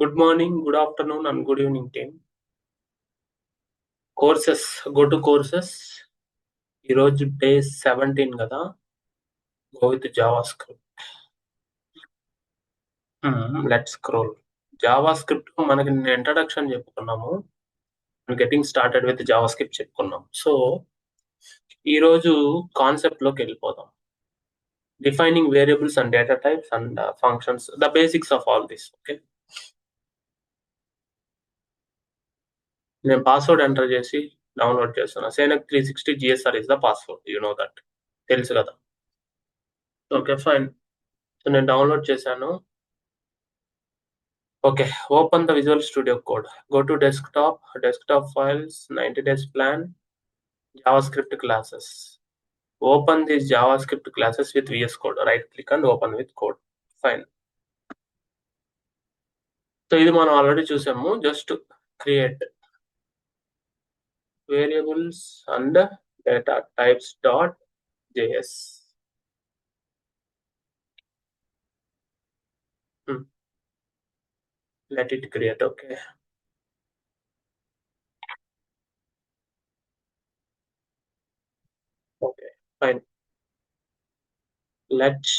Good morning, good afternoon, and good evening, team. Courses, go to courses. ఈరోజు day 17 కదా. Go with JavaScript. Let's scroll. JavaScript మనకి introduction చెప్పుకున్నాము. Getting started with JavaScript చెప్పుకున్నాం. So ఈరోజు concept లోకి వెళ్ళిపోదాం. Defining variables and data types and functions, the basics of all this. Okay. నేను password enter చేసి డౌన్లోడ్ చేస్తున్నా. Senec 360 GSR is the password. You know that. తెలుసు కదా. Okay fine. సో నేను డౌన్లోడ్ చేశాను. Okay, open the visual studio code. Go to desktop files, 90 days plan, JavaScript classes. Open these JavaScript classes with VS Code. Right click and open with code. Fine. So ఇది మనం already చూసాము. Just create variables and data types dot JS. Let it create. Okay. Okay fine. Let's.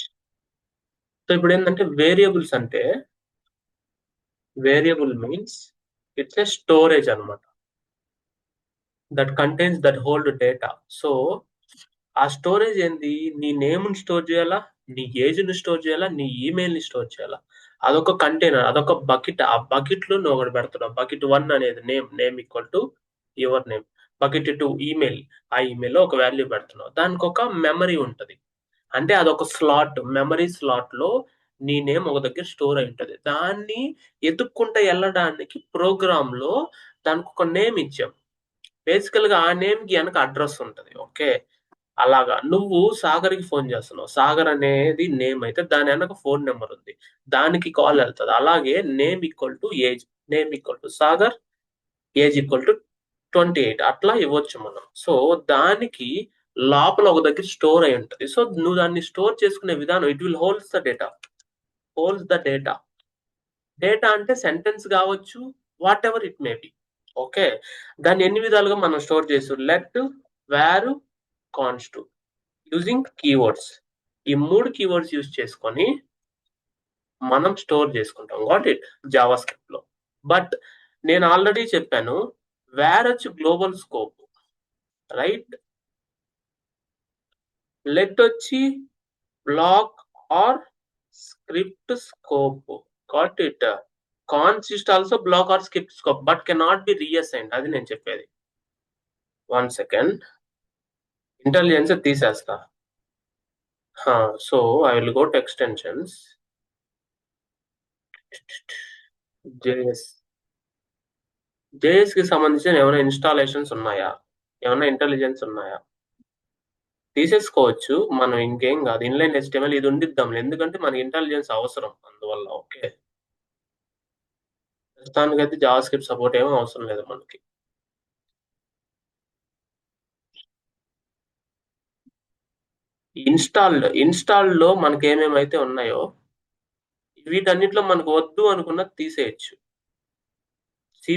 So ఇప్పుడు ఏంటంటే variables అంటే, variable means it's a storage అనమాట, that contains that hold data. So ఆ storage ఏంది? నీ నేమ్ని స్టోర్ చేయాలా, నీ ఏజ్ని స్టోర్ చేయాలా, నీ ఈమెయిల్ని స్టోర్ చేయాలా. అదొక కంటైనర్, అదొక బకెట్. ఆ బకెట్లో నువ్వు ఒకటి పెడుతున్నావు. బకెట్ 1 అనేది name equal to your name. Bucket 2 email, ఆ ఈమెయిల్లో ఒక వాల్యూ పెడుతున్నావు. దానికి ఒక మెమరీ ఉంటుంది. అంటే అదొక స్లాట్, మెమరీ స్లాట్ లో నీ నేమ్ ఒక దగ్గర స్టోర్ అయి ఉంటుంది. దాన్ని ఎత్తుక్కుంటా వెళ్ళడానికి ప్రోగ్రామ్ లో దానికి ఒక నేమ్ ఇచ్చాం. బేసికల్ గా ఆ నేమ్ కి వెనక అడ్రస్ ఉంటుంది. ఓకే, అలాగా నువ్వు సాగర్కి ఫోన్ చేస్తున్నావు. సాగర్ అనేది నేమ్ అయితే దాని వెనక ఫోన్ నెంబర్ ఉంది, దానికి కాల్ వెళ్తుంది. అలాగే name equal to age, name equal to Sagar, age equal to 28 అట్లా ఇవ్వచ్చు మనం. సో దానికి లోపల ఒక దగ్గర స్టోర్ అయి ఉంటుంది. సో నువ్వు దాన్ని స్టోర్ చేసుకునే విధానం, it will holds the data. Data అంటే సెంటెన్స్ కావచ్చు, whatever it may be. Okay, దాన్ని ఎన్ని విధాలుగా మనం స్టోర్ చేస్తాం. Let, var, const using keywords. ఈ 3 కీవర్డ్స్ యూజ్ చేసుకొని మనం స్టోర్ చేసుకుంటాం. వాట్ ఇట్ జావాస్క్రిప్ట్ లో. బట్ నేను ఆల్రెడీ చెప్పాను, వేర్ వచ్చి గ్లోబల్ స్కోప్, రైట్. లెట్ వచ్చి block or script scope. Got it. Const also block or script scope but cannot be reassigned. అది నేను చెప్పేది. 1 సెకండ్, ఇంటెలిజెన్స్ తీసేస్తా. So I will go to extensions, JS కి సంబంధించిన ఏమైనా ఇన్స్టాలేషన్స్ ఉన్నాయా, ఏమైనా ఇంటెలిజెన్స్ ఉన్నాయా? తీసేసుకోవచ్చు మనం, ఇంకేం కాదు. ఇన్లైన్ HTML ఇది ఉండిద్దాం, ఎందుకంటే మనకి ఇంటెలిజెన్స్ అవసరం అందువల్ల. ఓకే, ప్రస్తుతానికైతే జావాస్క్రిప్ట్ సపోర్ట్ ఏమీ అవసరం లేదు మనకి. ఇన్స్టాల్డ్ లో మనకి ఏమేమైతే ఉన్నాయో వీటన్నిటిలో మనకు వద్దు అనుకున్నది తీసేయచ్చు. C++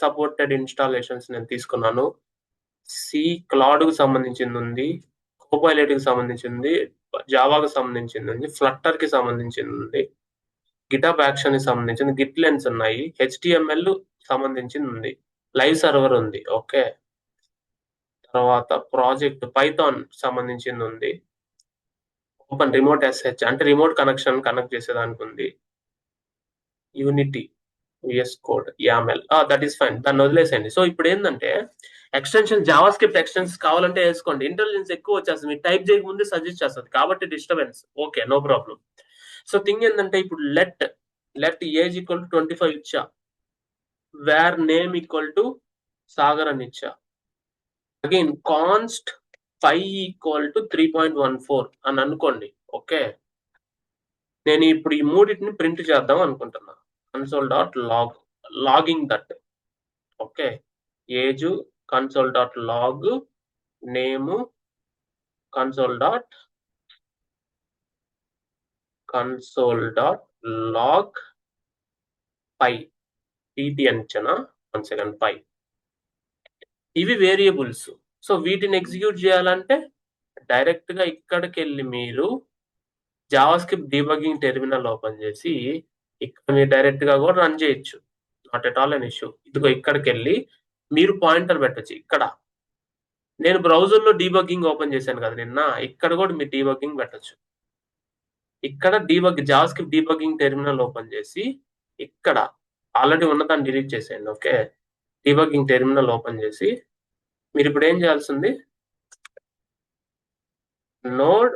సపోర్టెడ్ ఇన్స్టాలేషన్స్ నేను తీసుకున్నాను. సి క్లౌడ్ కు సంబంధించింది ఉంది, కోపైలట్ కి సంబంధించింది, జావాకి సంబంధించింది ఉంది, ఫ్లట్టర్ కి సంబంధించింది ఉంది, గిటాబ్ యాక్షన్ కి సంబంధించింది, గిట్ లెన్స్ ఉన్నాయి, HTML సంబంధించింది ఉంది, లైవ్ సర్వర్ ఉంది. ఓకే, తర్వాత ప్రాజెక్ట్ పైథాన్ సంబంధించింది ఉంది, ఓపెన్ రిమోట్ SH అంటే రిమోట్ కనెక్ట్ చేసేదానికి ఉంది, unity, VS code, YAML. That is fine, దాన్ని వదిలేసేయండి. సో ఇప్పుడు ఏంటంటే ఎక్స్టెన్షన్, జావాస్క్రిప్ట్ ఎక్స్టెన్షన్స్ కావాలంటే వేసుకోండి. ఇంటెలిజెన్స్ ఎక్కువ వచ్చేస్తుంది, మీరు టైప్ చేయకముందే సజెస్ట్ చేస్తుంది కాబట్టి disturbance. Okay, no problem. So thing ఏంటంటే ఇప్పుడు లెట్ ఏజ్ ఈక్వల్ టు 25 ఇచ్చా, var name equal to Sagar అని ఇచ్చా. అగైన్ కాన్స్ట్ 5 ఈక్వల్ టు 3.14 అని అనుకోండి. ఓకే, నేను ఇప్పుడు ఈ మూడింటిని ప్రింట్ చేద్దాం అనుకుంటున్నా. console.log, logging that. Okay, age console.log, name console.log, పై టీటీ అంచనా 1 సెకండ్ పై ఇవి వేరియబుల్స్. సో వీటిని ఎగ్జిక్యూట్ చేయాలంటే డైరెక్ట్ గా ఇక్కడికి వెళ్ళి మీరు జావాస్క్రిప్ట్ డీబగ్గింగ్ టెర్మినల్ ఓపెన్ చేసి ఇక్కడ మీరు డైరెక్ట్ గా కూడా రన్ చేయొచ్చు. Not at all an issue. ఇదిగో ఇక్కడికి వెళ్ళి మీరు పాయింటర్ పెట్టచ్చు. ఇక్కడ నేను బ్రౌజర్ లో డీబగ్గింగ్ ఓపెన్ చేశాను కదా నిన్న, ఇక్కడ కూడా మీరు డీబగ్గింగ్ పెట్టచ్చు. ఇక్కడ జావాస్క్రిప్ట్ డీబగ్గింగ్ టెర్మినల్ ఓపెన్ చేసి ఇక్కడ ఆల్రెడీ ఉన్నదాన్ని డిలీట్ చేసేయండి. ఓకే, డీబగ్గింగ్ టెర్మినల్ ఓపెన్ చేసి మీరు ఇప్పుడు ఏం చేయాల్సింది, నోడ్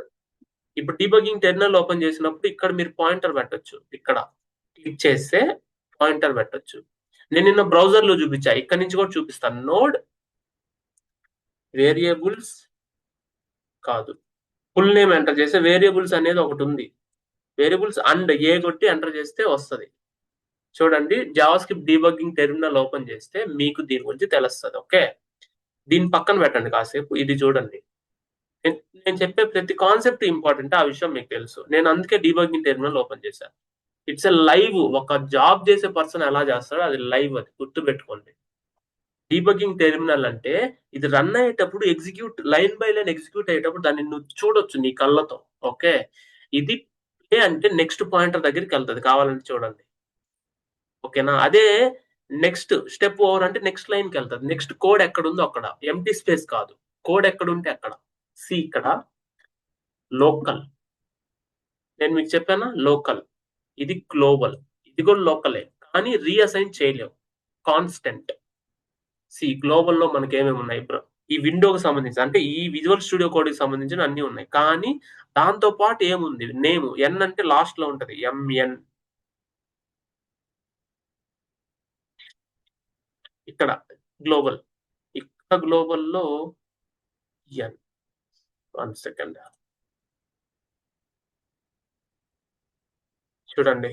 ఇప్పుడు డీబగ్గింగ్ టెర్మినల్ ఓపెన్ చేసినప్పుడు ఇక్కడ మీరు పాయింటర్ పెట్టచ్చు. ఇక్కడ క్లిక్ చేస్తే పాయింటర్ పెట్టచ్చు. నేను నిన్న బ్రౌజర్ లో చూపించా, ఇక్కడ నుంచి కూడా చూపిస్తాను. నోడ్ వేరియబుల్స్ కాదు, ఫుల్ నేమ్ ఎంటర్ చేస్తే వేరియబుల్స్ అనేది ఒకటి ఉంది. వేరియబుల్స్ అండ్ ఏ కొట్టి ఎంటర్ చేస్తే వస్తుంది. చూడండి, జావాస్క్రిప్ట్ డీబగ్గింగ్ టెర్మినల్ ఓపెన్ చేస్తే మీకు దీని గురించి తెలుస్తుంది. ఓకే, దీని పక్కన పెట్టండి కాసేపు, ఇది చూడండి. నేను చెప్పే ప్రతి కాన్సెప్ట్ ఇంపార్టెంట్, ఆ విషయం మీకు తెలుసు. నేను అందుకే డీబగ్గింగ్ టెర్మినల్ ఓపెన్ చేశాను. It's a live. ఒక జాబ్ చేసే పర్సన్ ఎలా చేస్తాడో అది లైవ్, అది గుర్తుపెట్టుకోండి. డీబగ్గింగ్ టెర్మినల్ అంటే ఇది రన్ అయ్యేటప్పుడు execute, line by line execute అయ్యేటప్పుడు దాన్ని నువ్వు చూడొచ్చు నీ కళ్ళతో. ఓకే, ఇది ప్లే అంటే నెక్స్ట్ పాయింటర్ దగ్గరికి వెళ్తుంది, కావాలంటే చూడండి. ఓకేనా, అదే నెక్స్ట్ స్టెప్ ఓవర్ అంటే నెక్స్ట్ లైన్ కి వెళ్తుంది. నెక్స్ట్ కోడ్ ఎక్కడ ఉందో అక్కడ, ఎంటీ స్పేస్ కాదు, కోడ్ ఎక్కడ ఉంటే అక్కడ. సి ఇక్కడ లోకల్, నేను మీకు చెప్పానా లోకల్, ఇది గ్లోబల్, ఇది కూడా లోకలే కానీ రీఅసైన్ చేయలేవు, కాన్స్టెంట్. సి గ్లోబల్ లో మనకి ఏమేమి ఉన్నాయి, ఈ విండోకి సంబంధించి అంటే ఈ విజువల్ స్టూడియో కోడ్ కి సంబంధించిన అన్ని ఉన్నాయి. కానీ దాంతో పాటు ఏముంది, నేమ్, ఎన్ అంటే లాస్ట్ లో ఉంటది, ఎంఎన్. ఇక్కడ గ్లోబల్, ఇక్కడ గ్లోబల్ లో ఎన్. 1 సెకండ్ చూడండి.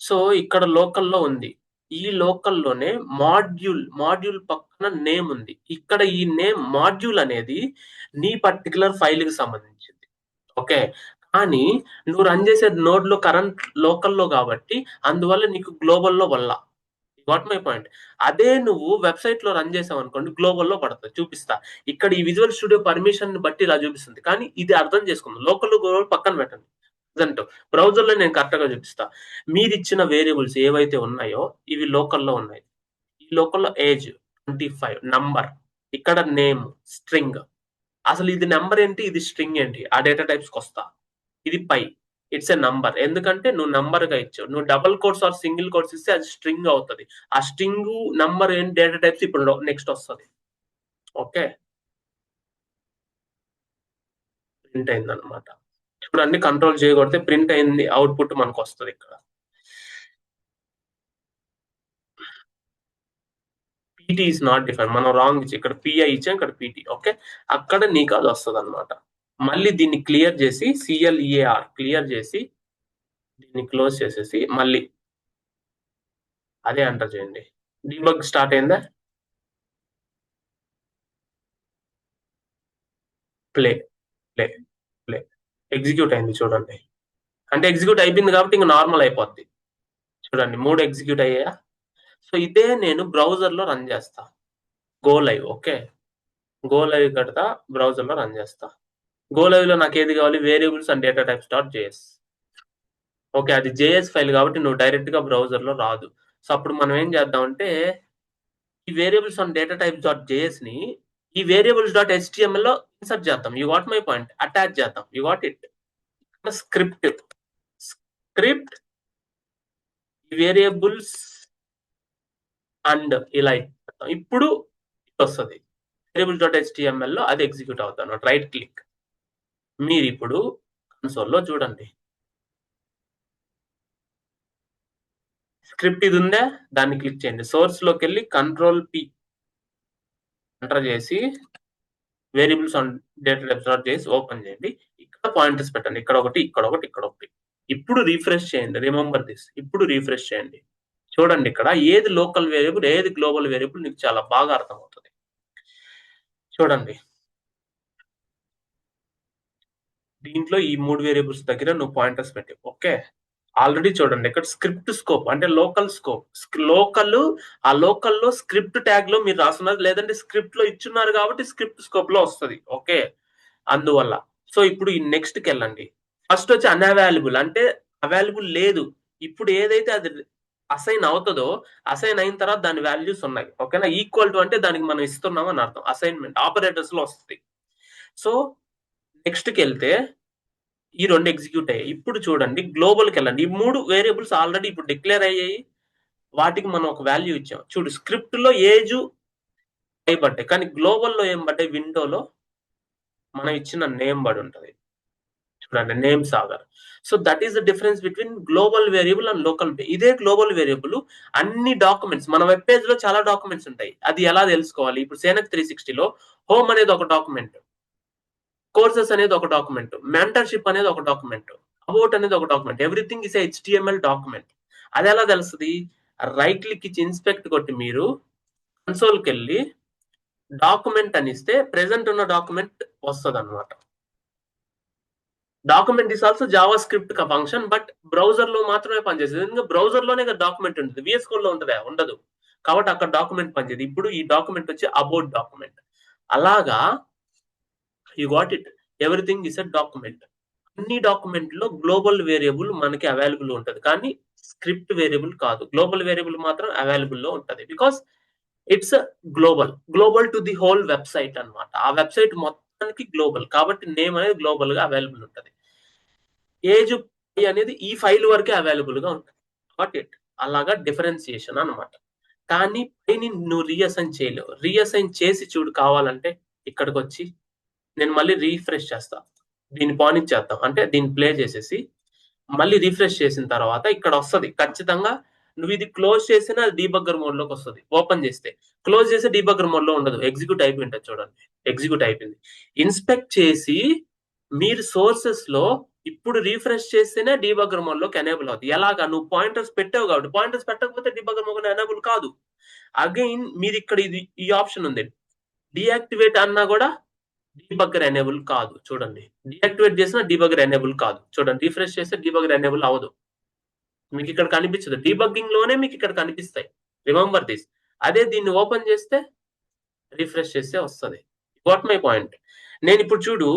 సో ఇక్కడ లోకల్లో ఉంది, ఈ లోకల్లోనే మాడ్యూల్ పక్కన నేమ్ ఉంది. ఇక్కడ ఈ నేమ్ మాడ్యూల్ అనేది నీ పర్టికులర్ ఫైల్ కి సంబంధించింది. ఓకే, కానీ నువ్వు రన్ చేసే నోడ్ లో కరెంట్ లోకల్లో కాబట్టి అందువల్ల నీకు గ్లోబల్లో వల్ల. What my point. అదే నువ్వు వెబ్సైట్ లో రన్ చేసావు అనుకోండి, గ్లోబల్లో పడుతుంది. చూపిస్తా, ఇక్కడ ఈ విజువల్ స్టూడియో పర్మిషన్ బట్టి ఇలా చూపిస్తుంది, కానీ ఇది అర్థం చేసుకుందాం. లోకల్ గ్లోబల్ పక్కన పెట్టండి. ప్రజెంట్ బ్రౌజర్ లో నేను కరెక్ట్ గా చూపిస్తా. మీరు ఇచ్చిన వేరియబుల్స్ ఏవైతే ఉన్నాయో ఇవి లోకల్లో ఉన్నాయి. ఈ లోకల్లో ఏజ్ 25, నంబర్, ఇక్కడ నేమ్, స్ట్రింగ్. అసలు ఇది నెంబర్ ఏంటి, ఇది స్ట్రింగ్ ఏంటి, ఆ డేటా టైప్స్ కి వస్తా. ఇది పై, ఇట్స్ ఎ నంబర్, ఎందుకంటే నువ్వు నంబర్ గా ఇచ్చావు. నువ్వు double quotes or single quotes ఇస్తే అది స్ట్రింగ్ అవుతుంది. ఆ స్ట్రింగ్ నంబర్ ఏంటి, డేటా టైప్స్ ఇప్పుడు నెక్స్ట్ వస్తుంది. ఓకే, ప్రింట్ అయింది అనమాట. చూడండి, కంట్రోల్ చేయకూడితే ప్రింట్ అయింది, అవుట్పుట్ మనకు వస్తుంది. ఇక్కడ పీటీ ఈస్ నాట్ డిఫైన్, మనం రాంగ్ ఇచ్చి ఇక్కడ పిఐ ఇచ్చాం, ఇక్కడ పీటీ. ఓకే, అక్కడ నీకు అది వస్తుంది అనమాట. మళ్ళీ దీన్ని క్లియర్ చేసి సిఎల్ఈఏఆర్ క్లియర్ చేసి దీన్ని క్లోజ్ చేసేసి మళ్ళీ అదే ఎంటర్ చేయండి. డీబగ్ స్టార్ట్ అయిందా, ప్లే ప్లే ప్లే, ఎగ్జిక్యూట్ అయింది చూడండి. అంటే ఎగ్జిక్యూట్ అయిపోయింది కాబట్టి ఇంకా నార్మల్ అయిపోద్ది. చూడండి, 3 ఎగ్జిక్యూట్ అయ్యాయా. సో ఇదే నేను బ్రౌజర్ లో రన్ చేస్తా, go live. Okay, go live కడతా, బ్రౌజర్ లో రన్ చేస్తా. గో లైవ్ లో నాకు ఏది కావాలి, variables and data types dot JS. Okay, అది జేఎస్ ఫైల్ కాబట్టి నువ్వు డైరెక్ట్ గా బ్రౌజర్ లో రాదు. సో అప్పుడు మనం ఏం చేద్దామంటే ఈ variables and data types dot JS ని ఈ వేరియబుల్స్ డాట్ హెచ్టిఎంఎల్ లో ఇన్సర్ట్ చేద్దాం. You what my point, attach చేద్దాం. You what it, script variables and ఇలా ఇస్తాం. ఇప్పుడు వస్తుంది వేరియబుల్స్ డాట్ హెచ్టిఎంఎల్ లో, అది ఎగ్జిక్యూట్ అవుతాను. రైట్ క్లిక్, మీరు ఇప్పుడు కన్సోల్లో చూడండి, స్క్రిప్ట్ ఇది ఉందా, దాన్ని క్లిక్ చేయండి. సోర్స్ లోకి వెళ్ళి కంట్రోల్ పి ఎంటర్ చేసి variables on data types dot చేసి ఓపెన్ చేయండి. ఇక్కడ పాయింటర్స్ పెట్టండి, ఇక్కడ ఒకటి, ఇక్కడ ఒకటి, ఇక్కడ ఒకటి. ఇప్పుడు రీఫ్రెష్ చేయండి, రిమెంబర్ దిస్. ఇప్పుడు రీఫ్రెష్ చేయండి, చూడండి ఇక్కడ ఏది లోకల్ వేరియబుల్, ఏది గ్లోబల్ వేరియబుల్ నీకు చాలా బాగా అర్థమవుతుంది. చూడండి, దీంట్లో ఈ 3 వేరియబుల్స్ దగ్గర నువ్వు పాయింటర్స్ పెట్టి. ఓకే, ఆల్రెడీ చూడండి ఇక్కడ స్క్రిప్ట్ స్కోప్ అంటే లోకల్ స్కోప్, ఆ లోకల్లో స్క్రిప్ట్ ట్యాగ్ లో మీరు రాస్తున్నారు, లేదంటే స్క్రిప్ట్ లో ఇచ్చున్నారు కాబట్టి స్క్రిప్ట్ స్కోప్ లో వస్తుంది. ఓకే, అందువల్ల. సో ఇప్పుడు ఈ నెక్స్ట్ కి వెళ్ళండి. ఫస్ట్ వచ్చి అన్అవైలబుల్ అంటే అవైలబుల్ లేదు. ఇప్పుడు ఏదైతే అది అసైన్ అవుతుందో, అసైన్ అయిన తర్వాత దాని వాల్యూస్ ఉన్నాయి. ఓకేనా, ఈక్వల్ టు అంటే దానికి మనం ఇస్తున్నాం అని అర్థం. అసైన్మెంట్ ఆపరేటర్స్ లో వస్తుంది. సో నెక్స్ట్ కి వెళ్తే ఈ రెండు ఎగ్జిక్యూట్ అయ్యాయి. ఇప్పుడు చూడండి గ్లోబల్కి వెళ్ళండి. ఈ 3 వేరియబుల్స్ ఆల్రెడీ ఇప్పుడు డిక్లేర్ అయ్యాయి, వాటికి మనం ఒక వాల్యూ ఇచ్చాం. చూడు స్క్రిప్ట్ లో ఏజ్ పడ్డాయి, కానీ గ్లోబల్ లో ఏం పడ్డాయి, విండోలో మనం ఇచ్చిన నేమ్ పడి ఉంటుంది. చూడండి name Sagar. So that is the difference between global variable and local. ఇదే గ్లోబల్ వేరియబుల్ అన్ని డాక్యుమెంట్స్, మన వెబ్ పేజ్ లో చాలా డాక్యుమెంట్స్ ఉంటాయి, అది ఎలా తెలుసుకోవాలి? ఇప్పుడు సేనక్ 360లో హోమ్ అనేది ఒక డాక్యుమెంట్, కోర్సెస్ అనేది ఒక డాక్యుమెంట్, మెంటర్షిప్ అనేది ఒక డాక్యుమెంట్, అబౌట్ అనేది ఒక document, everything is HTML document. అది ఎలా తెలుస్తుంది? రైట్ క్లిక్ ఇచ్చి ఇన్స్పెక్ట్ కొట్టి మీరు కన్సోల్కి వెళ్ళి డాక్యుమెంట్ అని ఇస్తే ప్రెసెంట్ ఉన్న డాక్యుమెంట్ వస్తుంది అనమాట. Document is also Java script function, but browser లో మాత్రమే పనిచేస్తుంది. ఎందుకంటే బ్రౌజర్ లోనే డాక్యుమెంట్ ఉంటుంది, VS Code లో ఉంటుందా? ఉండదు. కాబట్టి అక్కడ డాక్యుమెంట్ పనిచేది. ఇప్పుడు ఈ డాక్యుమెంట్ వచ్చి అబౌట్ డాక్యుమెంట్. అలాగా you got it, everything is a document. అన్ని డాక్యుమెంట్ లో గ్లోబల్ వేరియబుల్ మనకి అవైలబుల్ ఉంటుంది, కానీ స్క్రిప్ట్ వేరియబుల్ కాదు. గ్లోబల్ వేరియబుల్ మాత్రం అవైలబుల్ లో ఉంటుంది, because it's global to the whole website అన్నమాట. ఆ వెబ్సైట్ మొత్తానికి గ్లోబల్ కాబట్టి నేమ్ అనేది గ్లోబల్ గా అవైలబుల్ ఉంటుంది. ఏజ్ అనేది ఈ ఫైల్ వరకే అవైలబుల్ గా ఉంటుంది. బట్ ఇట్ అలాగా డిఫరెన్సియేషన్ అన్నమాట. కానీ పైని నువ్వు రీఅసైన్ చేయలేవు. రీఅసైన్ చేసి చూడు కావాలంటే, ఇక్కడికి వచ్చి నేను మళ్ళీ రీఫ్రెష్ చేస్తా, దీన్ని పానిచ్చేద్దాం, అంటే దీన్ని ప్లే చేసేసి మళ్ళీ రీఫ్రెష్ చేసిన తర్వాత ఇక్కడ వస్తుంది ఖచ్చితంగా. నువ్వు ఇది క్లోజ్ చేసినా అది డీబగ్గర్ మోడ్ లోకి వస్తుంది. ఓపెన్ చేస్తే క్లోజ్ చేస్తే డీబగ్గర్ మోడ్ లో ఉండదు, ఎగ్జిక్యూట్ అయిపోయి ఉంటుంది. చూడండి ఎగ్జిక్యూట్ అయిపోయింది. ఇన్స్పెక్ట్ చేసి మీరు సోర్సెస్ లో ఇప్పుడు రీఫ్రెష్ చేస్తేనే డీబగ్గర్ మోడ్ లోకి ఎనేబుల్ అవుతుంది. ఎలాగా? నువ్వు పాయింటర్స్ పెట్టావు కాబట్టి. పాయింటర్స్ పెట్టకపోతే డీబగ్గర్ మోడ్ ఎనేబుల్ కాదు. అగైన్ మీరు ఇక్కడ ఇది ఈ ఆప్షన్ ఉంది, డియాక్టివేట్ అన్నా కూడా డీబగ్గర్ ఎనేబుల్ కాదు. చూడండి డియాక్టివేట్ చేసినా డీబగ్గర్ ఎనేబుల్ కాదు. చూడండి రిఫ్రెష్ చేస్తే డీబగ్గర్ ఎనేబుల్ అవ్వదు, మీకు ఇక్కడ కనిపించదు. డీబగ్గింగ్ లోనే మీకు ఇక్కడ కనిపిస్తాయి, రిమెంబర్ దిస్. అదే దీన్ని ఓపెన్ చేస్తే రిఫ్రెష్ చేస్తే వస్తుంది. What my point? నేను ఇప్పుడు చూడు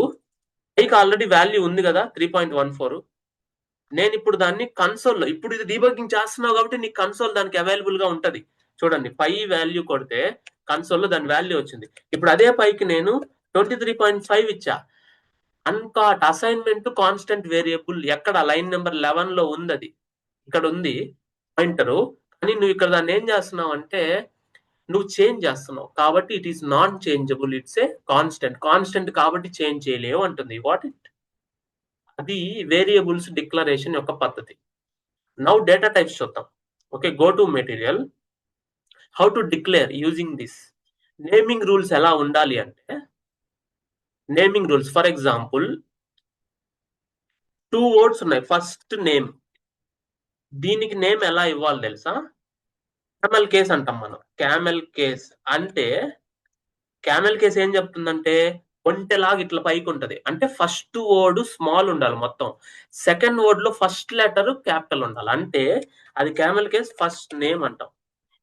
పైకి ఆల్రెడీ వాల్యూ ఉంది కదా 3.14. నేను ఇప్పుడు దాన్ని కన్సోల్లో, ఇప్పుడు ఇది డీబగ్గింగ్ చేస్తున్నావు కాబట్టి నీకు కన్సోల్ దానికి అవైలబుల్ గా ఉంటది. చూడండి పై వాల్యూ కొడితే కన్సోల్లో దాని వాల్యూ వచ్చింది. ఇప్పుడు అదే పైకి నేను 23.5 ఇచ్చా. అన్కాట్ అసైన్మెంట్ కాన్స్టెంట్ వేరియబుల్ ఎక్కడ? లైన్ నెంబర్ 11 లో ఉంది, అది ఇక్కడ ఉంది పాయింటరు. కానీ నువ్వు ఇక్కడ దాన్ని ఏం చేస్తున్నావు అంటే నువ్వు చేంజ్ చేస్తున్నావు, కాబట్టి it is non changeable, it's a constant కాబట్టి చేంజ్ చేయలేవు అంటుంది. What it? అది వేరియబుల్స్ డిక్లరేషన్ యొక్క పద్ధతి. నౌ డేటా టైప్స్ చూద్దాం. Okay, go to material, how to declare using this. Naming rules ఎలా ఉండాలి అంటే, naming rules for example 2 words ఉన్నాయి. ఫస్ట్ నేమ్, దీనికి నేమ్ ఎలా ఇవ్వాలి తెలుసా? క్యామెల్ కేస్ అంటాం మనం. క్యామెల్ కేస్ అంటే, క్యామెల్ కేస్ ఏం చెప్తుందంటే ఒంటెలాగా ఇట్లా పైకి ఉంటది, అంటే ఫస్ట్ వర్డ్ స్మాల్ ఉండాలి మొత్తం, సెకండ్ వర్డ్ లో ఫస్ట్ లెటర్ క్యాపిటల్ ఉండాలి, అంటే అది క్యామెల్ కేస్ ఫస్ట్ నేమ్ అంటాం.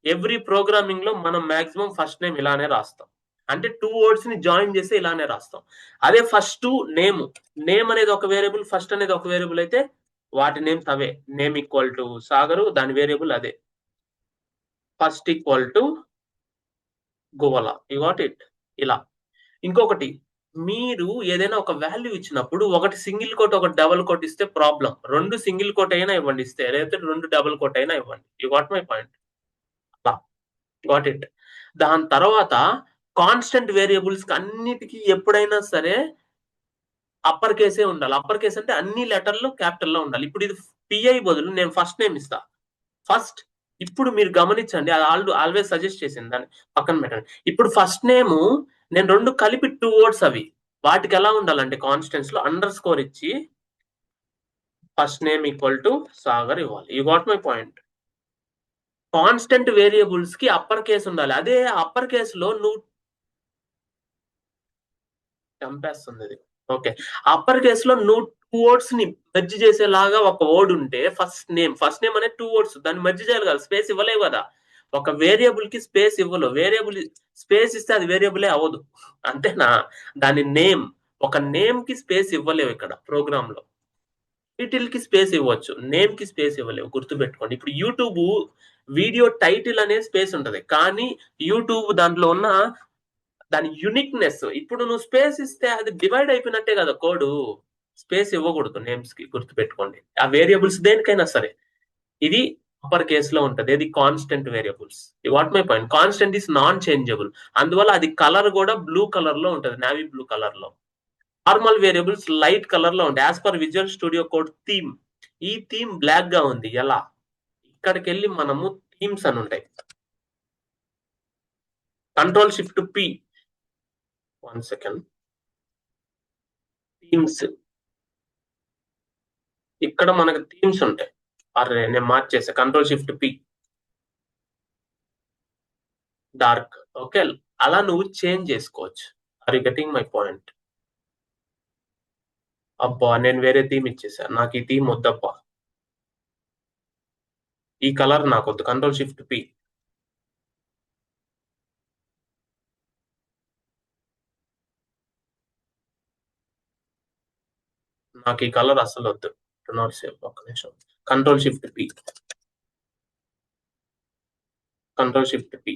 ఎవ్రీ ప్రోగ్రామింగ్ లో మనం మాక్సిమం ఫస్ట్ నేమ్ ఇలానే రాస్తాం, అంటే 2 వర్డ్స్ ని జాయిన్ చేసి ఇలానే రాస్తాం. అదే ఫస్ట్ నేమ్ అనేది ఒక వేరియబుల్, ఫస్ట్ అనేది ఒక వేరియబుల్ అయితే వాటి నేమ్స్ అవే. నేమ్ ఈక్వల్ టు సాగరు, దాని వేరియబుల్ అదే. ఫస్ట్ ఈక్వల్ టు గోవాల, యు గాట్ ఇట్. ఇలా ఇంకొకటి, మీరు ఏదైనా ఒక వాల్యూ ఇచ్చినప్పుడు ఒకటి సింగిల్ కోట్ ఒకటి డబుల్ కోట్ ఇస్తే ప్రాబ్లం, 2 సింగిల్ కోట్ అయినా ఇవ్వండి ఇస్తే, లేకపోతే 2 డబుల్ కోట్ అయినా ఇవ్వండి. You got my point? అలా గాట్ ఇట్. దాని తర్వాత కాన్స్టెంట్ వేరియబుల్స్ అన్నిటికీ ఎప్పుడైనా సరే అప్పర్ కేసే ఉండాలి. అప్పర్ కేస్ అంటే అన్ని లెటర్లు క్యాపిటల్ లో ఉండాలి. ఇప్పుడు ఇది పిఐ బదులు నేను ఫస్ట్ నేమ్ ఇస్తా. ఫస్ట్ ఇప్పుడు మీరు గమనించండి, అది ఆల్వేస్ సజెస్ట్ చేసింది, దాన్ని పక్కన పెట్టండి. ఇప్పుడు ఫస్ట్ నేమ్ నేను 2 కలిపి 2 వర్డ్స్, అవి వాటికి ఎలా ఉండాలంటే కాన్స్టెంట్స్ లో అండర్ స్కోర్ ఇచ్చి first name equal to Sagar ఇవ్వాలి. You got my point? Constant variables కి అప్పర్ కేస్ ఉండాలి. అదే అప్పర్ కేస్ లో నువ్వు చంపేస్తుంది ఇది. ఓకే, అప్పర్ కేస్ లో నువ్వు వర్డ్స్ ని మెర్జ్ చేసేలాగా ఒక వర్డ్ ఉంటే ఫస్ట్ నేమ్ అనేది 2 words, దాన్ని మెర్జ్ చేయాలి కదా, స్పేస్ ఇవ్వలేవు కదా. ఒక వేరియబుల్ కి స్పేస్ ఇవ్వలేవు, వేరియబుల్ స్పేస్ ఇస్తే అది వేరియబులే అవ్వదు, అంతేనా. దాని నేమ్, ఒక నేమ్ కి స్పేస్ ఇవ్వలేవు ఇక్కడ ప్రోగ్రామ్ లో. టైటిల్ కి స్పేస్ ఇవ్వచ్చు, నేమ్ కి స్పేస్ ఇవ్వలేవు, గుర్తుపెట్టుకోండి. ఇప్పుడు యూట్యూబ్ వీడియో టైటిల్ అనే స్పేస్ ఉంటది, కానీ యూట్యూబ్ దాంట్లో ఉన్న దాని యునిక్నెస్, ఇప్పుడు నువ్వు స్పేస్ ఇస్తే అది డివైడ్ అయిపోయినట్టే కదా కోడ్. స్పేస్ ఇవ్వకూడదు నేమ్స్ కి, గుర్తుపెట్టుకోండి. ఆ వేరియబుల్స్ దేనికైనా సరే. ఇది అప్పర్ కేస్ లో ఉంటది, ఇది constant variables. What my point, constant is non changeable, అందువల్ల అది కలర్ కూడా బ్లూ కలర్ లో ఉంటది, నావీ బ్లూ కలర్ లో. నార్మల్ వేరియబుల్స్ లైట్ కలర్ లో ఉంటాయి, as per visual studio code theme. ఈ థీమ్ బ్లాక్ గా ఉంది, ఎలా, ఇక్కడికి వెళ్ళి మనము థీమ్స్ అని ఉంటాయి, Ctrl+Shift+P, 1 సెకండ్, థీమ్స్. ఇక్కడ మనకు థీమ్స్ ఉంటాయి. అరే నేను మార్చేసా, Ctrl+Shift+P, డార్క్. ఓకే, అలా నువ్వు చేంజ్ చేసుకోవచ్చు. Are you getting my point? అబ్బా నేను వేరే థీమ్ ఇచ్చేసా, నాకు ఈ థీమ్ వద్దబ్బా, ఈ కలర్ నాకు వద్దు. Ctrl+Shift+P, నాకు ఈ కలర్ అసలు వద్దు. నాట్ సేవ్, ఒక్క నిమిషం. Ctrl+Shift+P, Ctrl+Shift+P.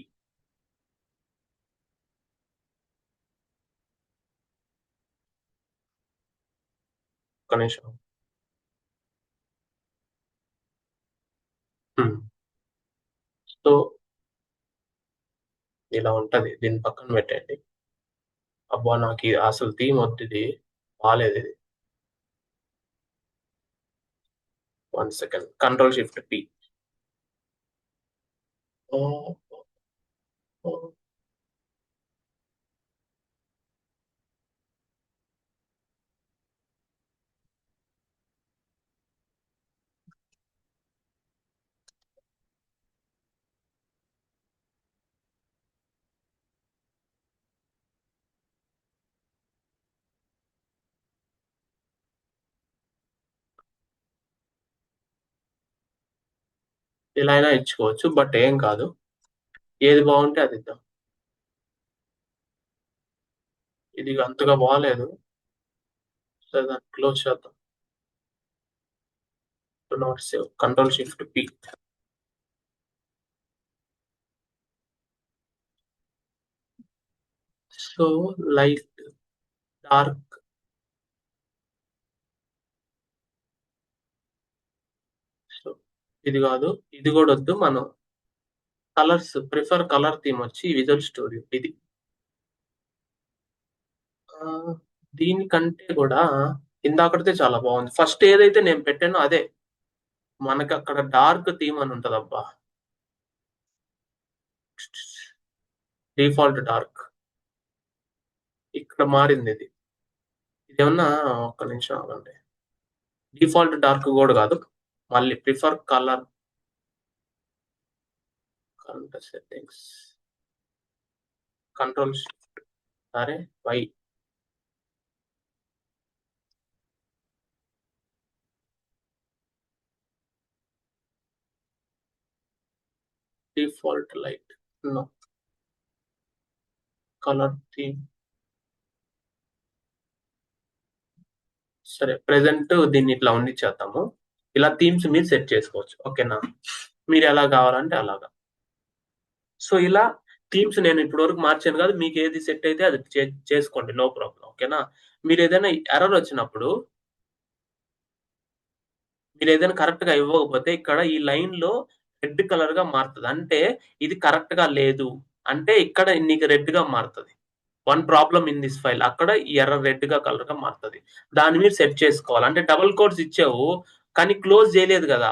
ఒక్క నిమిషం. సో ఇలా ఉంటది, దీని పక్కన పెట్టండి. అబ్బా నాకు అసలు థీమ్ వద్దు, ఇది బాగాలేదు ఇది. 1 సెకండ్, Ctrl+Shift+P. ఇలా అయినా ఇచ్చుకోవచ్చు, బట్ ఏం కాదు, ఏది బాగుంటే అది ఇద్దాం. ఇది అంతగా బాగాలేదు, సరే దాన్ని క్లోజ్ చేద్దాం. Not save, Ctrl+Shift+P. So light, dark, so ఇది కాదు, ఇది కూడా వద్దు. మనం కలర్స్, ప్రిఫర్ కలర్ థీమ్ వచ్చి విజువల్ స్టూడియో ఇది. దీనికంటే కూడా ఇందాకటితే చాలా బాగుంది. ఫస్ట్ ఏదైతే నేను పెట్టానో అదే, మనకి అక్కడ డార్క్ థీమ్ అని ఉంటది అబ్బా, డిఫాల్ట్ డార్క్. ఇక్కడ మారింది ఇది, ఇదేమన్నా, ఒక్క నిమిషం ఆగండి. డిఫాల్ట్ డార్క్ కూడా కాదు, మళ్ళీ prefer colour, colour settings, control సరే వై, default light, no, colour theme. సరే ప్రెసెంట్ దీన్ని ఇట్లా ఉండిచ్చేద్దాము. ఇలా థీమ్స్ మీరు సెట్ చేసుకోవచ్చు, ఓకేనా, మీరు ఎలా కావాలంటే అలాగా. సో ఇలా థీమ్స్ నేను ఇప్పటి వరకు మార్చాను కాదు, మీకు ఏది సెట్ అయితే అది చేసుకోండి, నో ప్రాబ్లం, ఓకేనా. మీరు ఏదైనా ఎర్రర్ వచ్చినప్పుడు, మీరు ఏదైనా కరెక్ట్ గా ఇవ్వకపోతే ఇక్కడ ఈ లైన్ లో రెడ్ కలర్ గా మారుతుంది, అంటే ఇది కరెక్ట్ గా లేదు అంటే ఇక్కడ నీకు రెడ్ గా మారుతుంది. One problem in this file, అక్కడ ఈ ఎర్ర రెడ్ గా కలర్ గా మారుతుంది. దాన్ని మీరు సెట్ చేసుకోవాలి. అంటే డబుల్ కోట్స్ ఇచ్చావు కానీ క్లోజ్ చేయలేదు కదా,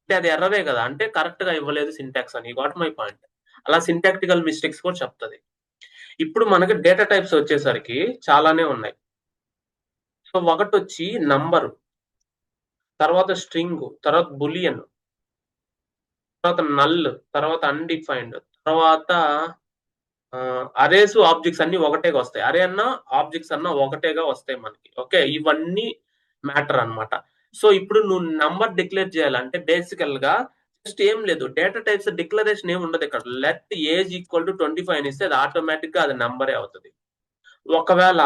అంటే అది ఎర్రరే కదా, అంటే కరెక్ట్ గా ఇవ్వలేదు సింటాక్స్ అని. Got my point. అలా సింటాక్టికల్ మిస్టేక్స్ కూడా చెప్తుంది. ఇప్పుడు మనకి డేటా టైప్స్ వచ్చేసరికి చాలానే ఉన్నాయి. సో ఒకటి వచ్చి నంబర్, తర్వాత స్ట్రింగ్, తర్వాత బులియన్, తర్వాత నల్, తర్వాత అన్డిఫైన్డ్, తర్వాత అరేస్ ఆబ్జెక్ట్స్ అన్ని ఒకటేగా వస్తాయి. అరే అన్న ఆబ్జెక్ట్స్ అన్న ఒకటేగా వస్తాయి మనకి. ఓకే, ఇవన్నీ మ్యాటర్ అన్నమాట. సో ఇప్పుడు నువ్వు నంబర్ డిక్లేర్ చేయాలంటే బేసికల్ గా జస్ట్ ఏం లేదు, డేటా టైప్స్ డిక్లరేషన్ ఏమి ఉండదు ఇక్కడ. లెట్ ఏజ్ ఈక్వల్ టు 25 అని ఇస్తే అది ఆటోమేటిక్ గా అది నంబరే అవుతుంది. ఒకవేళ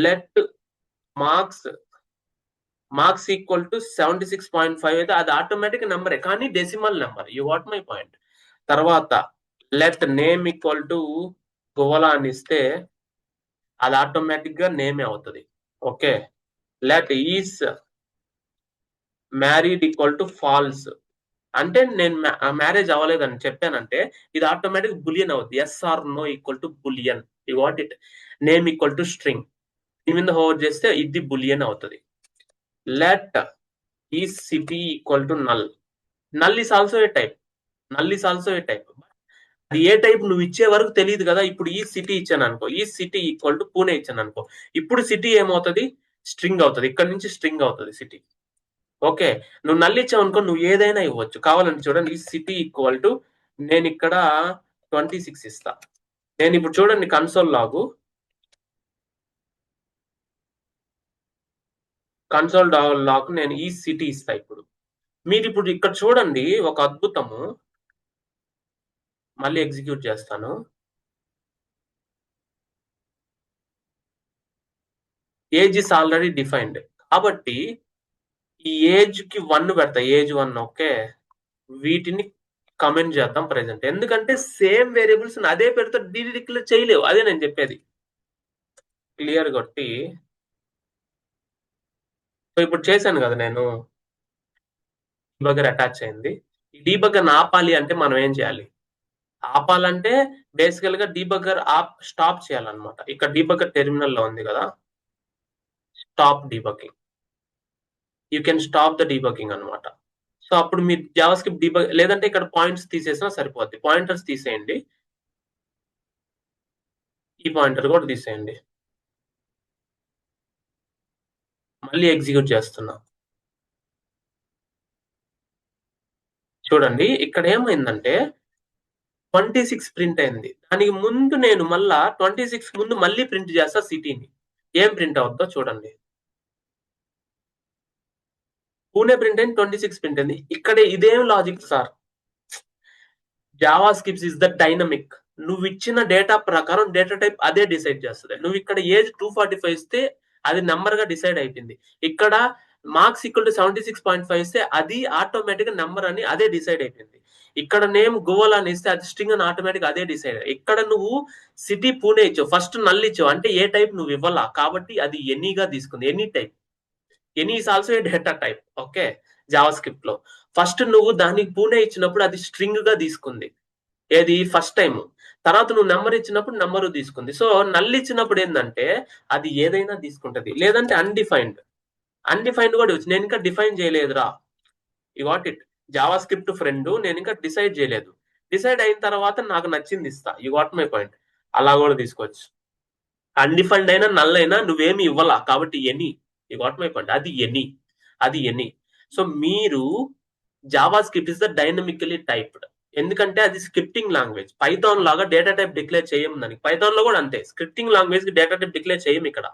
లెట్ మార్క్స్ ఈక్వల్ టు 76.5 అయితే అది ఆటోమేటిక్ నెంబరే, కానీ decimal number. You what my point. తర్వాత లెట్ నేమ్ ఈక్వల్ టు గోవాలా అని ఇస్తే అది ఆటోమేటిక్ గా నేమే అవుతుంది. Okay. Let is married equal to false అంటే నేను మ్యారేజ్ అవ్వలేదని చెప్పానంటే ఇది ఆటోమేటిక్ బులియన్ అవుతుంది. Yes or no equal to boolean. You what it. Name equal to string, దీని మీద హోవర్ చేస్తే ఇది బులియన్ అవుతుంది. లెట్ ఈ city equal to null. Null is also a type. అది ఏ టైప్ నువ్వు ఇచ్చే వరకు తెలియదు కదా. ఇప్పుడు ఈ సిటీ ఇచ్చాను అనుకో, ఈ సిటీ ఈక్వల్ టు పూణే ఇచ్చాను అనుకో, ఇప్పుడు సిటీ ఏమవుతుంది, స్ట్రింగ్ అవుతుంది. ఇక్కడ నుంచి స్ట్రింగ్ అవుతుంది సిటీ. ఓకే. నువ్వు నల్ ఇచ్చావు అనుకో, నువ్వు ఏదైనా ఇవ్వచ్చు. కావాలంటే చూడండి, ఈ సిటీ ఈక్వల్ టు నేను ఇక్కడ 26 ఇస్తా. నేను ఇప్పుడు చూడండి కన్సోల్ లాగ్ నేను ఈ సిటీ ఇస్తా. ఇప్పుడు మీరు ఇప్పుడు ఇక్కడ చూడండి ఒక అద్భుతము. మళ్ళీ ఎగ్జిక్యూట్ చేస్తాను. ఏజ్ ఇస్ ఆల్రెడీ డిఫైన్డ్ కాబట్టి ఈ ఏజ్ కి 1 పెడతా, ఏజ్ 1. ఓకే. వీటిని కమెంట్ చేద్దాం ప్రెసెంట్, ఎందుకంటే సేమ్ వేరియబుల్స్ అదే పేరుతో డిక్లేర్ చేయలేవు. అదే నేను చెప్పేది. క్లియర్ కొట్టి ఇప్పుడు చేశాను కదా నేను, డీబగ్గర్ అటాచ్ అయింది. ఈ డీబగ్గర్ ఆపాలి అంటే మనం ఏం చేయాలి, ఆపాలంటే బేసికల్ గా డీబగ్గర్ స్టాప్ చేయాలన్నమాట. ఇక్కడ డీబగ్గర్ టెర్మినల్ లో ఉంది కదా, stop debugging. You can stop the debugging అనమాట. సో అప్పుడు మీరు జావాస్క్రిప్ట్ డీబగ్, లేదంటే ఇక్కడ పాయింట్స్ తీసేసినా సరిపోద్ది. పాయింటర్స్ తీసేయండి, ఈ పాయింటర్ కూడా తీసేయండి. మళ్ళీ ఎగ్జిక్యూట్ చేస్తున్నా. చూడండి ఇక్కడ ఏమైందంటే 26 ప్రింట్ అయింది. దానికి ముందు నేను మళ్ళా 26 ముందు మళ్ళీ ప్రింట్ చేస్తా సిటీని. ఏం ప్రింట్ అవుద్దో చూడండి. పూణే ప్రింట్ అయింది, 26 ప్రింట్ అయింది. ఇక్కడ ఇదేం logic sir. Java scripts is the dynamic. నువ్వు ఇచ్చిన డేటా ప్రకారం డేటా టైప్ అదే డిసైడ్ చేస్తుంది. నువ్వు ఇక్కడ ఏజ్ 245 ఇస్తే అది నెంబర్ గా డిసైడ్ అయిపోయింది. ఇక్కడ మార్క్స్ ఈక్వల్ టు 76.5 ఇస్తే అది ఆటోమేటిక్ నెంబర్ అని అదే డిసైడ్ అయిపోయింది. ఇక్కడ నేమ్ గోవల్ అని ఇస్తే అది స్ట్రింగ్ అని ఆటోమేటిక్ అదే డిసైడ్. ఇక్కడ నువ్వు సిటీ పూణే ఇచ్చావు, ఫస్ట్ నల్ ఇచ్చావు అంటే ఏ టైప్ నువ్వు ఇవ్వాలా, కాబట్టి అది ఎనీగా తీసుకుంది. Any type, any is also a data type. Okay. Java script లో ఫస్ట్ నువ్వు దానికి పూణే ఇచ్చినప్పుడు అది స్ట్రింగ్ గా తీసుకుంది, ఏది ఫస్ట్ టైం. తర్వాత నువ్వు నెంబర్ ఇచ్చినప్పుడు నెంబర్ తీసుకుంది. సో నల్ ఇచ్చినప్పుడు ఏంటంటే అది ఏదైనా తీసుకుంటది, లేదంటే అన్డిఫైన్డ్ కూడా వచ్చి నేను ఇంకా డిఫైన్ చేయలేదురా. You what it. JavaScript friend నేను ఇంకా డిసైడ్ చేయలేదు. డిసైడ్ అయిన తర్వాత నాకు నచ్చింది ఇస్తా. You what my point. అలా కూడా తీసుకోవచ్చు. అన్డిఫైన్డ్ అయినా నల్ అయినా నువ్వేమి ఇవ్వాలా, కాబట్టి any. You what my point. అది ఎనీ. సో మీరు Java script is the dynamically typed, ఎందుకంటే అది స్క్రిప్టింగ్ లాంగ్వేజ్. పైథాన్ లాగా డేటా టైప్ డిక్లేర్ చేయం దానికి. పైథాన్ లో కూడా అంతే, స్క్రిప్టింగ్ లాంగ్వేజ్ కి డేటా టైప్ డిక్లేర్ చేయం ఇక్కడ.